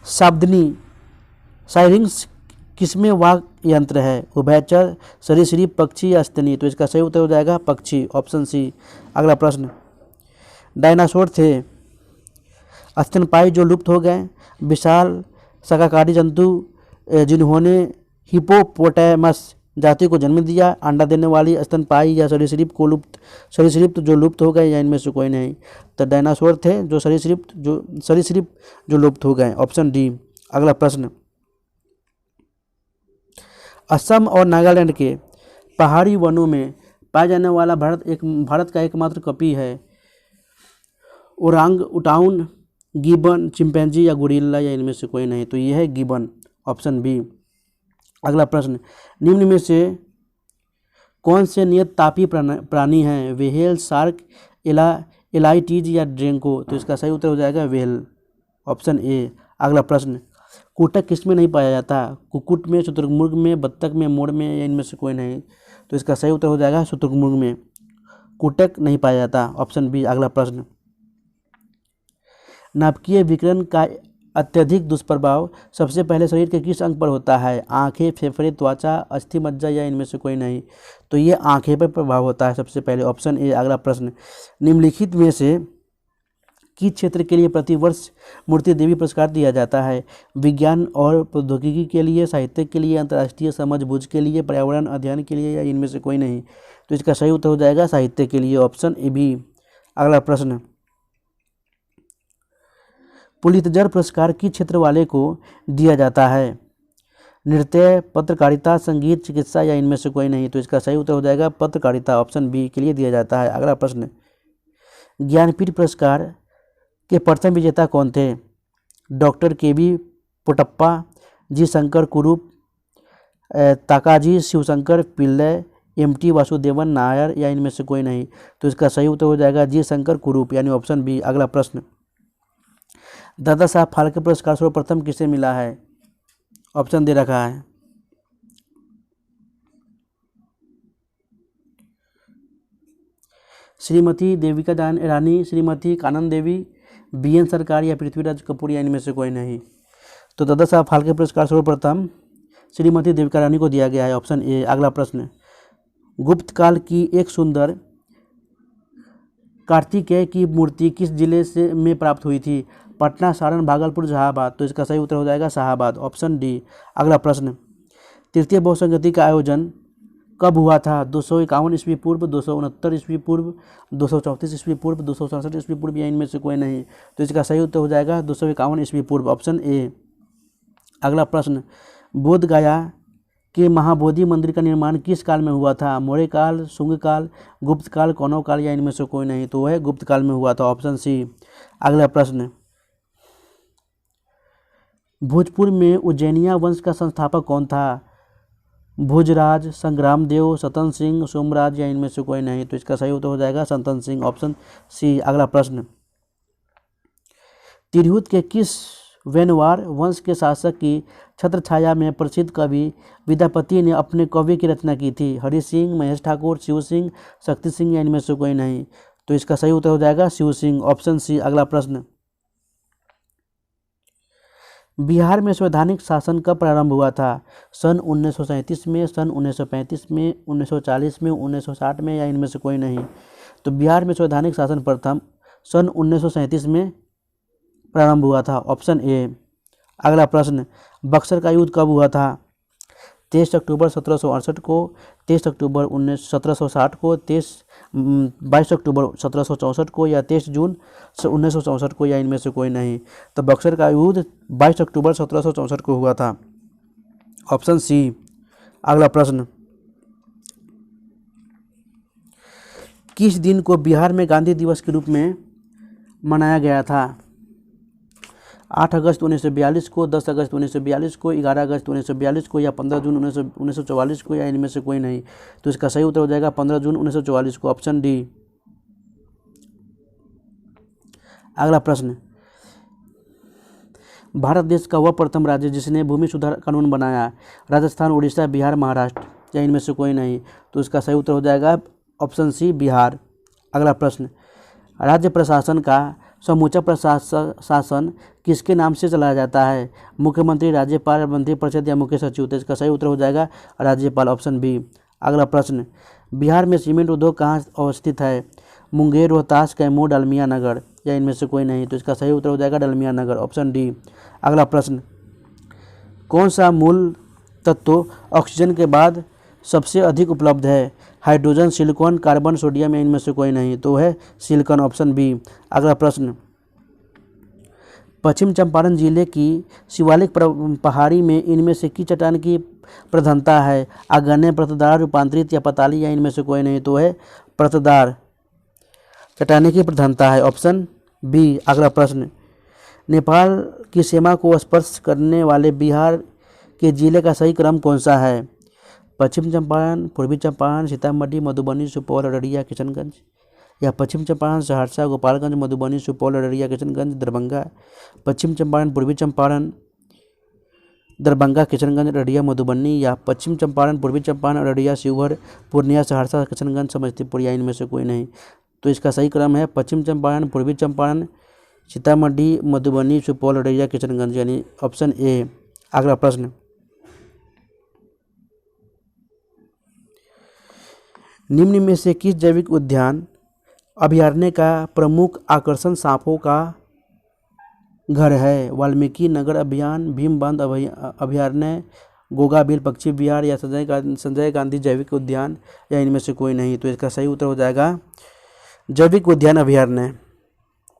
शाब्दिनी साइरिंग्स किसमें वाक यंत्र है? उभयचर, सरीसृप, पक्षी या स्तनी? तो इसका सही उत्तर हो जाएगा पक्षी, ऑप्शन सी। अगला प्रश्न, डायनासोर थे स्तनपायी जो लुप्त हो गए, विशाल शाकाहारी जंतु जिन्होंने हिपोपोटैमस जाति को जन्म दिया, अंडा देने वाली स्तनपायी, या सरीसृप जो लुप्त हो गए, या इनमें से कोई नहीं? तो डायनासोर थे जो सरीसृप जो लुप्त हो गए, ऑप्शन डी। अगला प्रश्न, असम और नागालैंड के पहाड़ी वनों में पाया जाने वाला भारत का एकमात्र कपी है? ओरांग उटाउन, गिबन, चिंपैंजी या गोरिल्ला, या इनमें से कोई नहीं? तो यह है गिबन, ऑप्शन बी। अगला प्रश्न, निम्न में से कौन से नियत तापी प्राणी हैं? व्हेल, शार्क, एलाइटीज या ड्रेंको? तो इसका सही उत्तर हो जाएगा व्हेल, ऑप्शन ए। अगला प्रश्न, कुटक किसमें नहीं पाया जाता? कुक्कुट में, शुतुरमुर्ग में, बत्तख में, मोर में, या इनमें से कोई नहीं? तो इसका सही उत्तर हो जाएगा शुतुरमुर्ग में, कुटक नहीं पाया जाता, ऑप्शन बी। अगला प्रश्न, नाभिकीय विकिरण का अत्यधिक दुष्प्रभाव सबसे पहले शरीर के किस अंग पर होता है? आंखें, फेफड़े, त्वचा, अस्थि मज्जा, या इनमें से कोई नहीं? तो ये आंखें पर प्रभाव होता है सबसे पहले, ऑप्शन ए। अगला प्रश्न, निम्नलिखित में से किस क्षेत्र के लिए प्रतिवर्ष मूर्ति देवी पुरस्कार दिया जाता है? विज्ञान और प्रौद्योगिकी के लिए, साहित्य के लिए, अंतर्राष्ट्रीय समझबूझ के लिए, पर्यावरण अध्ययन के लिए, या इनमें से कोई नहीं? तो इसका सही उत्तर हो जाएगा साहित्य के लिए, ऑप्शन ए बी। अगला प्रश्न, पुलित्जर पुरस्कार किस क्षेत्र वाले को दिया जाता है? नृत्य, पत्रकारिता, संगीत, चिकित्सा, या इनमें से कोई नहीं? तो इसका सही उत्तर हो जाएगा पत्रकारिता, ऑप्शन बी के लिए दिया जाता है। अगला प्रश्न, ज्ञानपीठ पुरस्कार के प्रथम विजेता कौन थे? Doctor K B. Potappa, G Shankar Kurup, Thakazhi Shivshankar Pillai, M T. Vasudevan Nair, या इनमें से कोई नहीं? तो इसका सही उत्तर हो जाएगा जी शंकर कुरूप, यानी ऑप्शन बी। अगला प्रश्न, दादा साहब फाल्के पुरस्कार सर्वप्रथम किसे मिला है? ऑप्शन दे रखा है, श्रीमती देविका रानी, श्रीमती कानन देवी, बी.एन. सरकार, या पृथ्वीराज कपूर, या इनमें से कोई नहीं? तो दादा साहब फाल्के पुरस्कार सर्वप्रथम श्रीमती देविका रानी को दिया गया है, ऑप्शन ए। अगला प्रश्न, गुप्त काल की एक सुंदर कार्तिकेय की मूर्ति किस जिले में प्राप्त हुई थी? पटना, सारण, भागलपुर, जहानाबाद? तो इसका सही उत्तर हो जाएगा शाहाबाद, ऑप्शन डी। अगला प्रश्न, तृतीय बहुसंगति का आयोजन कब हुआ था? 251 ईस्वी पूर्व, 269 ईस्वी पूर्व, 234 ईस्वी पूर्व, 267 ईस्वी पूर्व, या इनमें से कोई नहीं? तो इसका सही उत्तर हो जाएगा 251 ईस्वी पूर्व, ऑप्शन ए। अगला प्रश्न, बोध गया के महाबोधि मंदिर का निर्माण किस काल में हुआ था? मौर्य काल, शुंग काल, गुप्त काल, कौनव काल, या इनमें से कोई नहीं? तो वह गुप्त काल में हुआ था, ऑप्शन सी। अगला प्रश्न, भोजपुर में उज्जैनिया वंश का संस्थापक कौन था? भोजराज, संग्रामदेव, सतन सिंह, सोमराज, या इनमें से कोई नहीं? तो इसका सही उत्तर हो जाएगा सतन सिंह, ऑप्शन सी। अगला प्रश्न, तिरहुत के किस वेनवार वंश के शासक की छत्रछाया में प्रसिद्ध कवि विद्यापति ने अपने काव्य की रचना की थी? हरि सिंह, महेश ठाकुर, शिव सिंह, शक्ति सिंह, या इनमें से कोई नहीं? तो इसका सही उत्तर हो जाएगा शिव सिंह, ऑप्शन सी। अगला प्रश्न, बिहार में संवैधानिक शासन कब प्रारंभ हुआ था? सन 1937 में, सन 1935 में, 1940 में, 1960 में, या इनमें से कोई नहीं? तो बिहार में संवैधानिक शासन प्रथम सन 1937 में प्रारंभ हुआ था, ऑप्शन ए। अगला प्रश्न, बक्सर का युद्ध कब हुआ था? 23 अक्टूबर 1768 को, 23 अक्टूबर 1760 को, 22 अक्टूबर 1764 को, या 23 जून 1964 को, या इनमें से कोई नहीं। तो बक्सर का युद्ध 22 अक्टूबर 1764 को हुआ था, ऑप्शन सी। अगला प्रश्न, किस दिन को बिहार में गांधी दिवस के रूप में मनाया गया था? 8 अगस्त 1942 को, 10 अगस्त 1942 को, 11 अगस्त 1942 को, या 15 जून 1944 को, या इनमें से कोई नहीं। तो इसका सही उत्तर हो जाएगा 15 जून 1944 को, ऑप्शन डी। अगला प्रश्न, भारत देश का वह प्रथम राज्य जिसने भूमि सुधार कानून बनाया? राजस्थान, उड़ीसा, बिहार, महाराष्ट्र, या इनमें से कोई नहीं। तो इसका सही उत्तर हो जाएगा ऑप्शन सी, बिहार। अगला प्रश्न, राज्य प्रशासन का समूचा प्रशासन किसके नाम से चलाया जाता है? मुख्यमंत्री, राज्यपाल, मंत्रिपरिषद, या मुख्य सचिव। तो इसका सही उत्तर हो जाएगा राज्यपाल, ऑप्शन बी। अगला प्रश्न, बिहार में सीमेंट उद्योग कहाँ अवस्थित है? मुंगेर, रोहतास, कैमूर, डालमिया नगर, या इनमें से कोई नहीं। तो इसका सही उत्तर हो जाएगा डालमिया नगर, ऑप्शन डी। अगला प्रश्न, कौन सा मूल तत्व ऑक्सीजन के बाद सबसे अधिक उपलब्ध है? हाइड्रोजन, सिलिकॉन, कार्बन, सोडियम, या इनमें से कोई नहीं। तो है सिलिकॉन, ऑप्शन बी। अगला प्रश्न, पश्चिम चंपारण जिले की शिवालिक पहाड़ी में इनमें से किस चट्टान की प्रधानता है? आग्नेय, परतदार, रूपांतरित, या पताली, या इनमें से कोई नहीं। तो है परतदार चट्टाने की प्रधानता है, ऑप्शन बी। अगला प्रश्न, नेपाल की सीमा को स्पर्श करने वाले बिहार के जिले का सही क्रम कौन सा है? पश्चिम चंपारण, पूर्वी चंपारण, सीतामढ़ी, मधुबनी, सुपौल, अररिया, किशनगंज, या पश्चिम चंपारण, सहरसा, गोपालगंज, मधुबनी, सुपौल, अररिया, किशनगंज, दरभंगा। पश्चिम चंपारण, पूर्वी चंपारण, दरभंगा, किशनगंज, अररिया, मधुबनी, या पश्चिम चंपारण, पूर्वी चंपारण, अररिया, शिवहर, पूर्णिया, सहरसा, किशनगंज, समस्तीपुर, या इनमें से कोई नहीं। तो इसका सही क्रम है पश्चिम चंपारण, पूर्वी चंपारण, सीतामढ़ी, मधुबनी, सुपौल, अररिया, किशनगंज, यानी ऑप्शन ए। अगला प्रश्न, निम्न में से किस जैविक उद्यान अभयारण्य का प्रमुख आकर्षण सांपों का घर है? वाल्मीकि नगर अभयारण्य, भीम बांध अभयारण्य, गोगा बिल पक्षी विहार, या संजय गांधी जैविक उद्यान, या इनमें से कोई नहीं। तो इसका सही उत्तर हो जाएगा जैविक उद्यान अभयारण्य।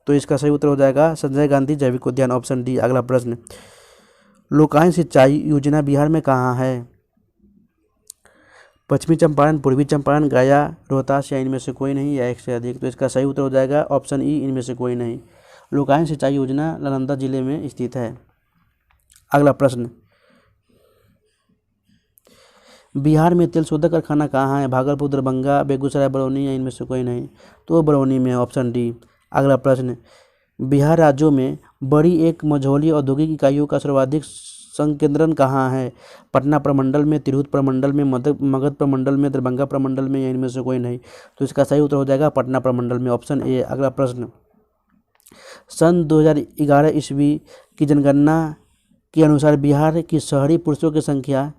तो इसका सही उत्तर हो जाएगा संजय गांधी जैविक उद्यान, ऑप्शन डी। अगला प्रश्न, लोकायन सिंचाई योजना बिहार में कहाँ है? पश्चिमी चंपारण, पूर्वी चंपारण, गया, रोहतास, या इनमें से कोई नहीं, या एक से अधिक। तो इसका सही उत्तर हो जाएगा ऑप्शन ई, इनमें से कोई नहीं। लोकायन सिंचाई योजना नालंदा जिले में स्थित है। अगला प्रश्न, बिहार में तेल शोधक कारखाना कहाँ है? भागलपुर, दरभंगा, बेगूसराय, बरौनी, या इनमें से कोई नहीं। तो बरौनी में, ऑप्शन डी। अगला प्रश्न, बिहार राज्यों में बड़ी एक मझौली औद्योगिक इकाइयों का सर्वाधिक संकेंद्रण कहाँ है? पटना प्रमंडल में, तिरहुत प्रमंडल में, मगध प्रमंडल में, दरभंगा प्रमंडल में, या इनमें से कोई नहीं। तो इसका सही उत्तर हो जाएगा पटना प्रमंडल में, ऑप्शन ए। अगला प्रश्न, सन 2011 ईस्वी की जनगणना के अनुसार बिहार की शहरी पुरुषों की संख्या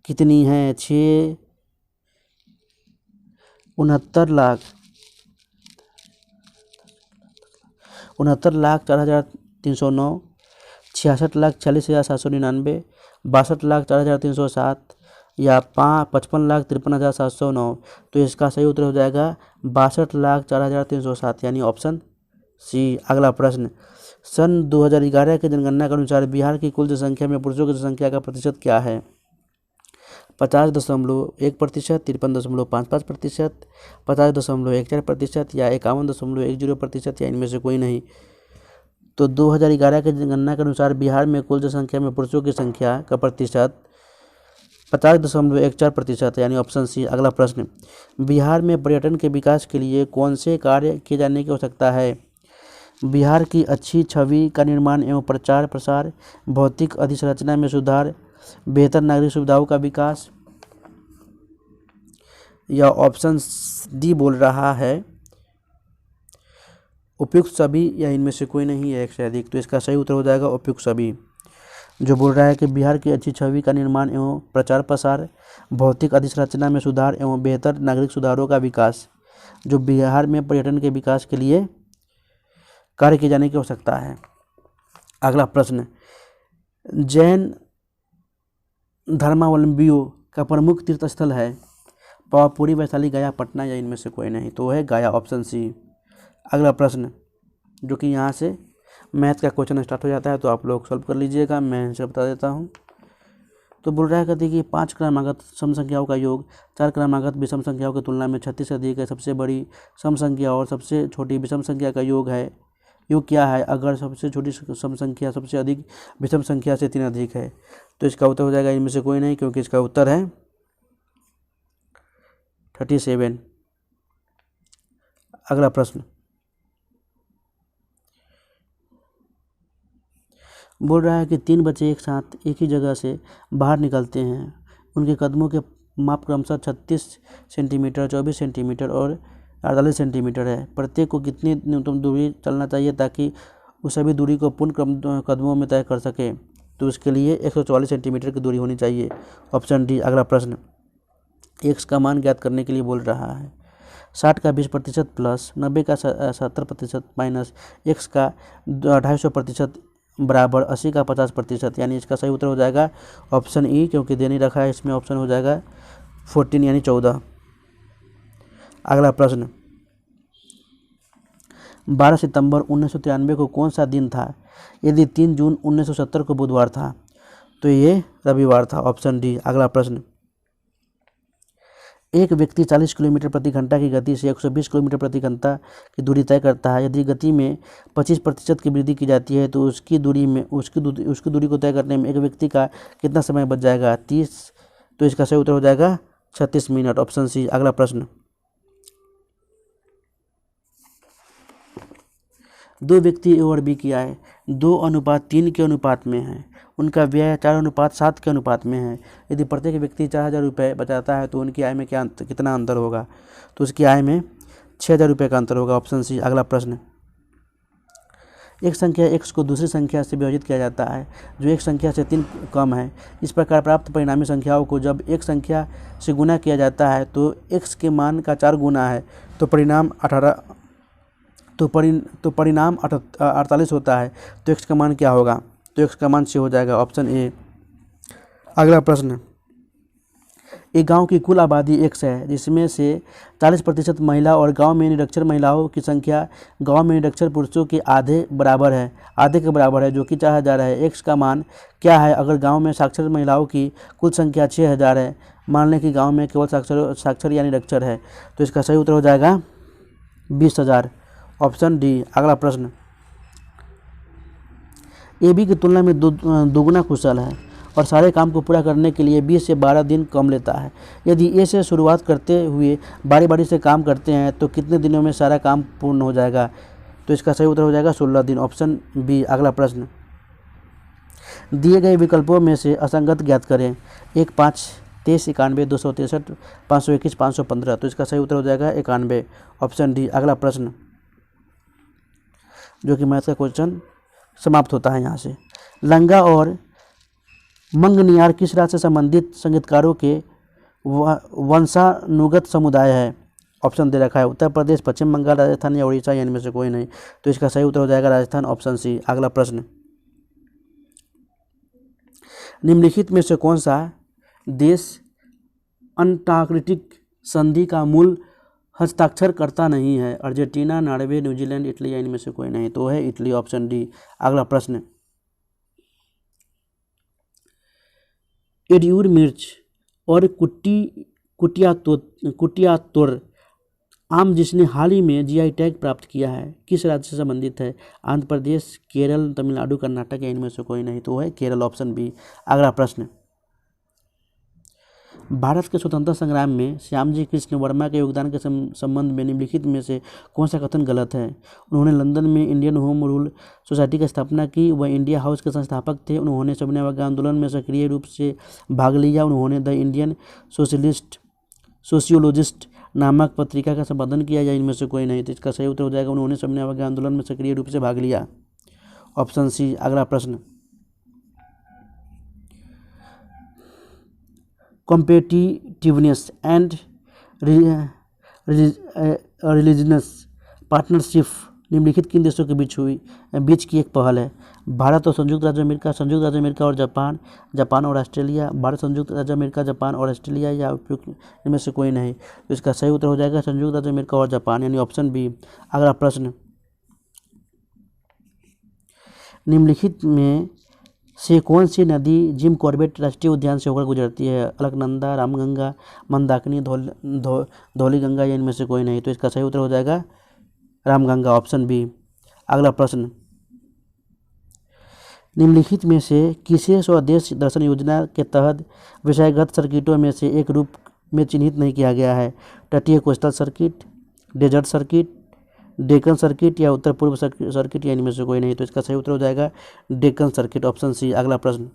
कितनी है? 69,04,309, 66,46,799, 62,04,307, या 55,53,709। तो इसका सही उत्तर हो जाएगा 62,04,307, यानी ऑप्शन सी। अगला प्रश्न, सन 2011 की जनगणना के अनुसार बिहार की कुल जनसंख्या में पुरुषों की जनसंख्या का प्रतिशत क्या है? 50.1%, 53.55%, 50.14%, या 51.10%, या इनमें से कोई नहीं। तो 2011 की जनगणना के अनुसार बिहार में कुल जनसंख्या में पुरुषों की संख्या का प्रतिशत 50.14%, यानी ऑप्शन सी। अगला प्रश्न, बिहार में पर्यटन के विकास के लिए कौन से कार्य किए जाने की आवश्यकता है? बिहार की अच्छी छवि का निर्माण एवं प्रचार प्रसार, भौतिक अधिसंरचना में सुधार, बेहतर नागरिक सुविधाओं का विकास, या ऑप्शन डी बोल रहा है उपयुक्त सभी, या इनमें से कोई नहीं, है एक से अधिक। तो इसका सही उत्तर हो जाएगा उपयुक्त सभी, जो बोल रहा है कि बिहार की अच्छी छवि का निर्माण एवं प्रचार प्रसार, भौतिक अधिसंरचना में सुधार एवं बेहतर नागरिक सुधारों का विकास, जो बिहार में पर्यटन के विकास के लिए कार्य किए जाने की आवश्यकता है। अगला प्रश्न, जैन धर्मावलंबियों का प्रमुख तीर्थ स्थल है? पावापुरी, वैशाली, गया, पटना या इनमें से कोई नहीं, तो है गया, ऑप्शन सी। अगला प्रश्न जो कि यहाँ से मैथ का क्वेश्चन स्टार्ट हो जाता है, तो आप लोग सॉल्व कर लीजिएगा, मैं आंसर बता देता हूँ। तो बोल रहा है कहते कि 5 क्रमागत सम संख्याओं का योग 4 क्रमागत विषम संख्याओं की तुलना में 36 से अधिक है। सबसे बड़ी सम संख्या और सबसे छोटी विषम संख्या का योग है, योग क्या है अगर सबसे छोटी सम संख्या सबसे अधिक विषम संख्या से 3 अधिक है? तो इसका उत्तर हो जाएगा इनमें से कोई नहीं, क्योंकि इसका उत्तर है 37। अगला प्रश्न बोल रहा है कि 3 बच्चे एक साथ एक ही जगह से बाहर निकलते हैं। उनके कदमों के माप क्रमशः 36 सेंटीमीटर, 24 सेंटीमीटर और 48 सेंटीमीटर है। प्रत्येक को कितनी न्यूनतम दूरी चलना चाहिए ताकि वो सभी दूरी को पूर्ण कदमों में तय कर सके? तो उसके लिए 144 सेंटीमीटर की दूरी होनी चाहिए, ऑप्शन डी। अगला प्रश्न एक्स का मान ज्ञात करने के लिए बोल रहा है। 60 का 20% प्लस 90 का 70% माइनस एक्स का 250% बराबर 80 का 50%, यानी इसका सही उत्तर हो जाएगा ऑप्शन ई, क्योंकि दे नहीं रखा है इसमें। ऑप्शन हो जाएगा 14 यानी 14। अगला प्रश्न 12 सितंबर 1993 को कौन सा दिन था? यदि 3 जून 1970 को बुधवार था तो ये रविवार था, ऑप्शन डी। अगला प्रश्न एक व्यक्ति 40 किलोमीटर प्रति घंटा की गति से 120 किलोमीटर प्रति घंटा की दूरी तय करता है। यदि गति में 25% की वृद्धि की जाती है तो उसकी दूरी को तय करने में एक व्यक्ति का कितना समय बच जाएगा? 30। तो इसका सही उत्तर हो जाएगा 36 मिनट, ऑप्शन सी। अगला प्रश्न 2 व्यक्ति ए और बी की आय 2:3 के अनुपात में है। उनका व्यय 4:7 के अनुपात में है। यदि प्रत्येक व्यक्ति 4,000 रुपये बचाता है तो उनकी आय में कितना अंतर होगा? तो उसकी आय में 6,000 रुपये का अंतर होगा, ऑप्शन सी। अगला प्रश्न एक संख्या x को दूसरी संख्या से विभाजित किया जाता है जो एक संख्या से 3 कम है। इस प्रकार प्राप्त परिणामी संख्याओं को जब एक संख्या से गुना किया जाता है तो x के मान का 4 गुना है तो परिणाम 48 होता है। तो x का मान क्या होगा? तो x का मान 6 हो जाएगा, ऑप्शन ए। अगला प्रश्न एक गांव की कुल आबादी x है जिसमें से 40% महिला और गांव में निरक्षर महिलाओं की संख्या गांव में निरक्षर पुरुषों के आधे के बराबर है जो कि 4,000 है। x का मान क्या है अगर गांव में साक्षर महिलाओं की कुल संख्या 6,000 है? मान लें कि गांव में केवल साक्षर या निरक्षर है, तो इसका सही उत्तर हो जाएगा 20,000, ऑप्शन डी। अगला प्रश्न ए बी की तुलना में दोगुना कुशल है और सारे काम को पूरा करने के लिए 20 से 12 दिन कम लेता है। यदि ए से शुरुआत करते हुए बारी बारी से काम करते हैं तो कितने दिनों में सारा काम पूर्ण हो जाएगा? तो इसका सही उत्तर हो जाएगा 16 दिन, ऑप्शन बी। अगला प्रश्न दिए गए विकल्पों में से असंगत ज्ञात करें। 1, 5, 23, 91, 263, 521, 515। तो इसका सही उत्तर हो जाएगा 91, ऑप्शन डी। अगला प्रश्न जो कि मैथ का क्वेश्चन समाप्त होता है यहाँ से। लंगा और मंगनियार किस राज्य से संबंधित संगीतकारों के वंशानुगत समुदाय है? ऑप्शन दे रखा है उत्तर प्रदेश, पश्चिम बंगाल, राजस्थान या उड़ीसा, या इनमें से कोई नहीं। तो इसका सही उत्तर हो जाएगा राजस्थान, ऑप्शन सी। अगला प्रश्न निम्नलिखित में से कौन सा देश अंटार्कटिक संधि का मूल हस्ताक्षर करता नहीं है? अर्जेंटीना, नॉर्वे, न्यूजीलैंड, इटली, या इनमें से कोई नहीं। तो है इटली, ऑप्शन डी। अगला प्रश्न एडियूर मिर्च और कुटियातोर आम जिसने हाल ही में जीआई टैग प्राप्त किया है किस राज्य से संबंधित है? आंध्र प्रदेश, केरल, तमिलनाडु, कर्नाटक, या इनमें से कोई नहीं। तो है केरल, ऑप्शन बी। अगला प्रश्न भारत के स्वतंत्रता संग्राम में श्यामजी कृष्ण वर्मा के योगदान के संबंध में निम्नलिखित में से कौन सा कथन गलत है? उन्होंने लंदन में इंडियन होम रूल सोसाइटी की स्थापना की। वह इंडिया हाउस के संस्थापक थे। उन्होंने सविनय अवज्ञा आंदोलन में सक्रिय रूप से भाग लिया। उन्होंने द इंडियन सोशियोलॉजिस्ट नामक पत्रिका का संपादन किया, या इनमें से कोई नहीं। तो इसका सही उत्तर हो जाएगा उन्होंने सविनय अवज्ञा आंदोलन में सक्रिय रूप से भाग लिया, ऑप्शन सी। अगला प्रश्न कॉम्पिटिटिवनेस एंड रिलीजियस पार्टनरशिप निम्नलिखित किन देशों के बीच की एक पहल है? भारत और संयुक्त राज्य अमेरिका और जापान, जापान और ऑस्ट्रेलिया, भारत, संयुक्त राज्य अमेरिका, जापान और ऑस्ट्रेलिया, या उपयुक्त इनमें से कोई नहीं। तो इसका सही उत्तर हो जाएगा संयुक्त राज्य अमेरिका और जापान, यानी ऑप्शन बी। अगला प्रश्न, निम्नलिखित में से कौन सी नदी जिम कॉर्बेट राष्ट्रीय उद्यान से होकर गुजरती है? अलकनंदा, रामगंगा, मंदाकिनी, धौलीगंगा, या इनमें से कोई नहीं। तो इसका सही उत्तर हो जाएगा रामगंगा, ऑप्शन बी। अगला प्रश्न, निम्नलिखित में से किसे स्वदेश दर्शन योजना के तहत विषयगत सर्किटों में से एक रूप में चिन्हित नहीं किया गया है? तटीय coastal circuit, desert circuit, Deccan circuit, या उत्तर पूर्व सर्किट, या इनमें से कोई नहीं। तो इसका सही उत्तर हो जाएगा डेक्कन सर्किट, ऑप्शन सी। अगला प्रश्न,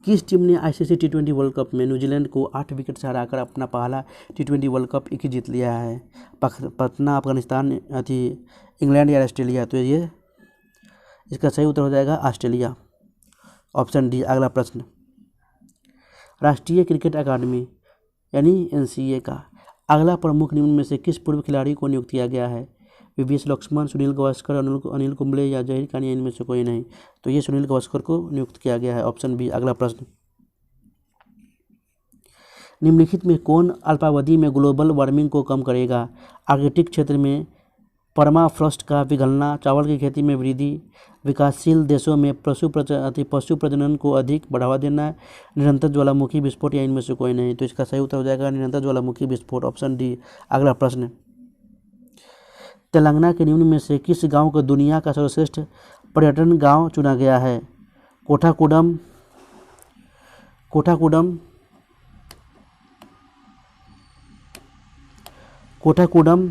किस टीम ने आईसीसी टी20 वर्ल्ड कप में न्यूजीलैंड को 8 विकेट से हराकर अपना पहला टी20 वर्ल्ड कप एक ही जीत लिया है? पटना, अफगानिस्तान, इंग्लैंड या ऑस्ट्रेलिया? तो ये इसका सही उत्तर हो जाएगा ऑस्ट्रेलिया, ऑप्शन डी। अगला प्रश्न, राष्ट्रीय क्रिकेट अकादमी यानी एनसीए का अगला प्रमुख निम्न में से किस पूर्व खिलाड़ी को नियुक्त किया गया है? वीवीएस लक्ष्मण, सुनील गावस्कर, अनिल कुंबले, या जहीर खान, इनमें से कोई नहीं। तो ये सुनील गावस्कर को नियुक्त किया गया है, ऑप्शन बी। अगला प्रश्न, निम्नलिखित में कौन अल्पावधि में ग्लोबल वार्मिंग को कम करेगा? आर्कटिक क्षेत्र में परमाफ्रॉस्ट का पिघलना, चावल की खेती में वृद्धि, विकासशील देशों में पशु प्रजनन को अधिक बढ़ावा देना, निरंतर ज्वालामुखी विस्फोट, या इनमें से कोई नहीं। तो इसका सही उत्तर हो जाएगा निरंतर ज्वालामुखी विस्फोट, ऑप्शन डी। अगला प्रश्न, तेलंगाना के निम्न में से किस गांव को दुनिया का सर्वश्रेष्ठ पर्यटन गांव चुना गया है? कोठाकुडम,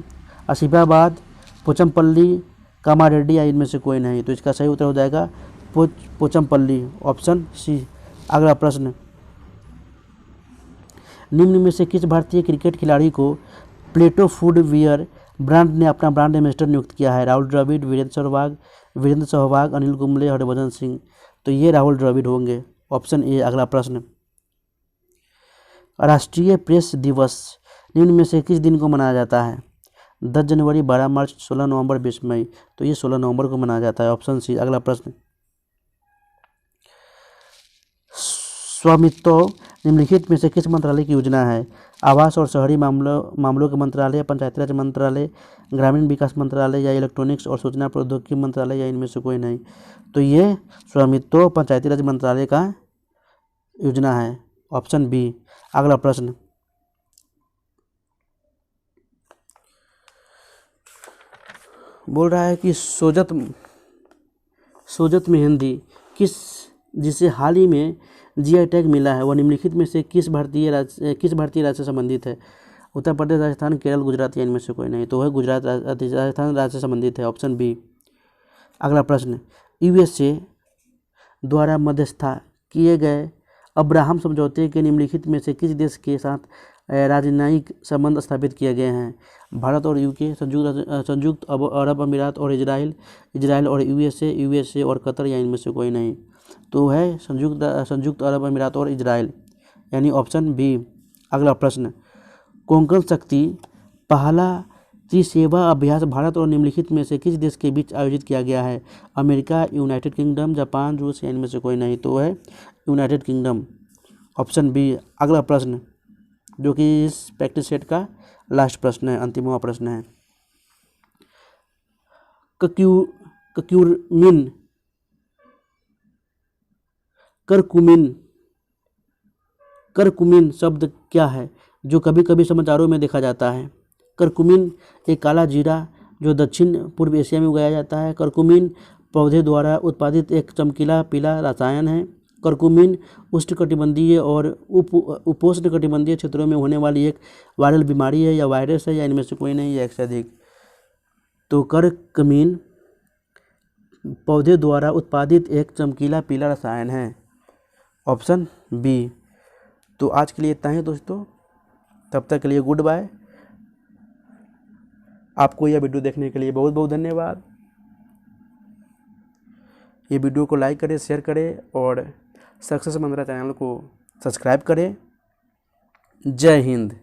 आसिफाबाद, पोचमपल्ली, कामारेड्डी, या इनमें से कोई नहीं। तो इसका सही उत्तर हो जाएगा पोचमपल्ली, ऑप्शन सी। अगला प्रश्न, निम्न में से किस भारतीय क्रिकेट खिलाड़ी को प्लेटो फूडवेयर ब्रांड ने अपना ब्रांड एम्बेसडर नियुक्त किया है? राहुल द्रविड़, वीरेंद्र सहवाग, अनिल कुंबले, हरभजन सिंह? तो ये राहुल द्रविड़ होंगे, ऑप्शन ए। अगला प्रश्न, राष्ट्रीय प्रेस दिवस निम्न में से किस दिन को मनाया जाता है? 10 जनवरी, 12 मार्च, 16 नवंबर, 20 मई? तो ये 16 नवंबर को मनाया जाता है, ऑप्शन सी। अगला प्रश्न, स्वामित्व निम्नलिखित में से किस मंत्रालय की योजना है? आवास और शहरी मामलों के मंत्रालय, पंचायती राज मंत्रालय, ग्रामीण विकास मंत्रालय, या इलेक्ट्रॉनिक्स और सूचना प्रौद्योगिकी मंत्रालय, या इनमें से कोई नहीं। तो ये स्वामित्व पंचायती राज मंत्रालय का योजना है, ऑप्शन बी। अगला प्रश्न, बोल रहा है कि सोजत मेहंदी जिसे हाल ही में जीआई टैग मिला है, वह निम्नलिखित में से किस भारतीय राज्य से संबंधित है? उत्तर प्रदेश, राजस्थान, केरल, गुजरात, या इनमें से कोई नहीं। तो वह गुजरात राजस्थान राज्य से संबंधित है, ऑप्शन बी। अगला प्रश्न, यूएसए द्वारा मध्यस्थता किए गए अब्राहम समझौते के निम्नलिखित में से किस देश के साथ राजनयिक संबंध स्थापित किए गए हैं? भारत और यूके, संयुक्त अरब अमीरात और इजराइल और यूएसए और कतर, या इनमें से कोई नहीं। तो है संयुक्त अरब अमीरात और इजराइल, यानी ऑप्शन बी। अगला प्रश्न, कोंकण शक्ति पहला त्रिसेवा अभ्यास भारत और निम्नलिखित में से किस देश के बीच आयोजित किया गया है? अमेरिका, यूनाइटेड किंगडम, जापान, रूस, या इनमें से कोई नहीं। तो है यूनाइटेड किंगडम, ऑप्शन बी। अगला प्रश्न, जो कि इस प्रैक्टिस सेट का लास्ट प्रश्न है, अंतिमवा प्रश्न है, करकुमिन शब्द क्या है जो कभी कभी समाचारों में देखा जाता है? करकुमिन एक काला जीरा जो दक्षिण पूर्व एशिया में उगाया जाता है। करकुमिन पौधे द्वारा उत्पादित एक चमकीला पीला रसायन है। करकुमिन उष्णकटिबंधीय और उपोष्णकटिबंधीय क्षेत्रों में होने वाली एक वायरल बीमारी है या वायरस है, या इनमें से कोई नहीं, या एक से अधिक। तो करकुमिन पौधे द्वारा उत्पादित एक चमकीला पीला रसायन है, ऑप्शन बी। तो आज के लिए इतना ही दोस्तों, तब तक के लिए गुड बाय। आपको यह वीडियो देखने के लिए बहुत बहुत धन्यवाद। ये वीडियो को लाइक करें, शेयर करें और सक्सेस मंत्रा चैनल को सब्सक्राइब करें। जय हिंद।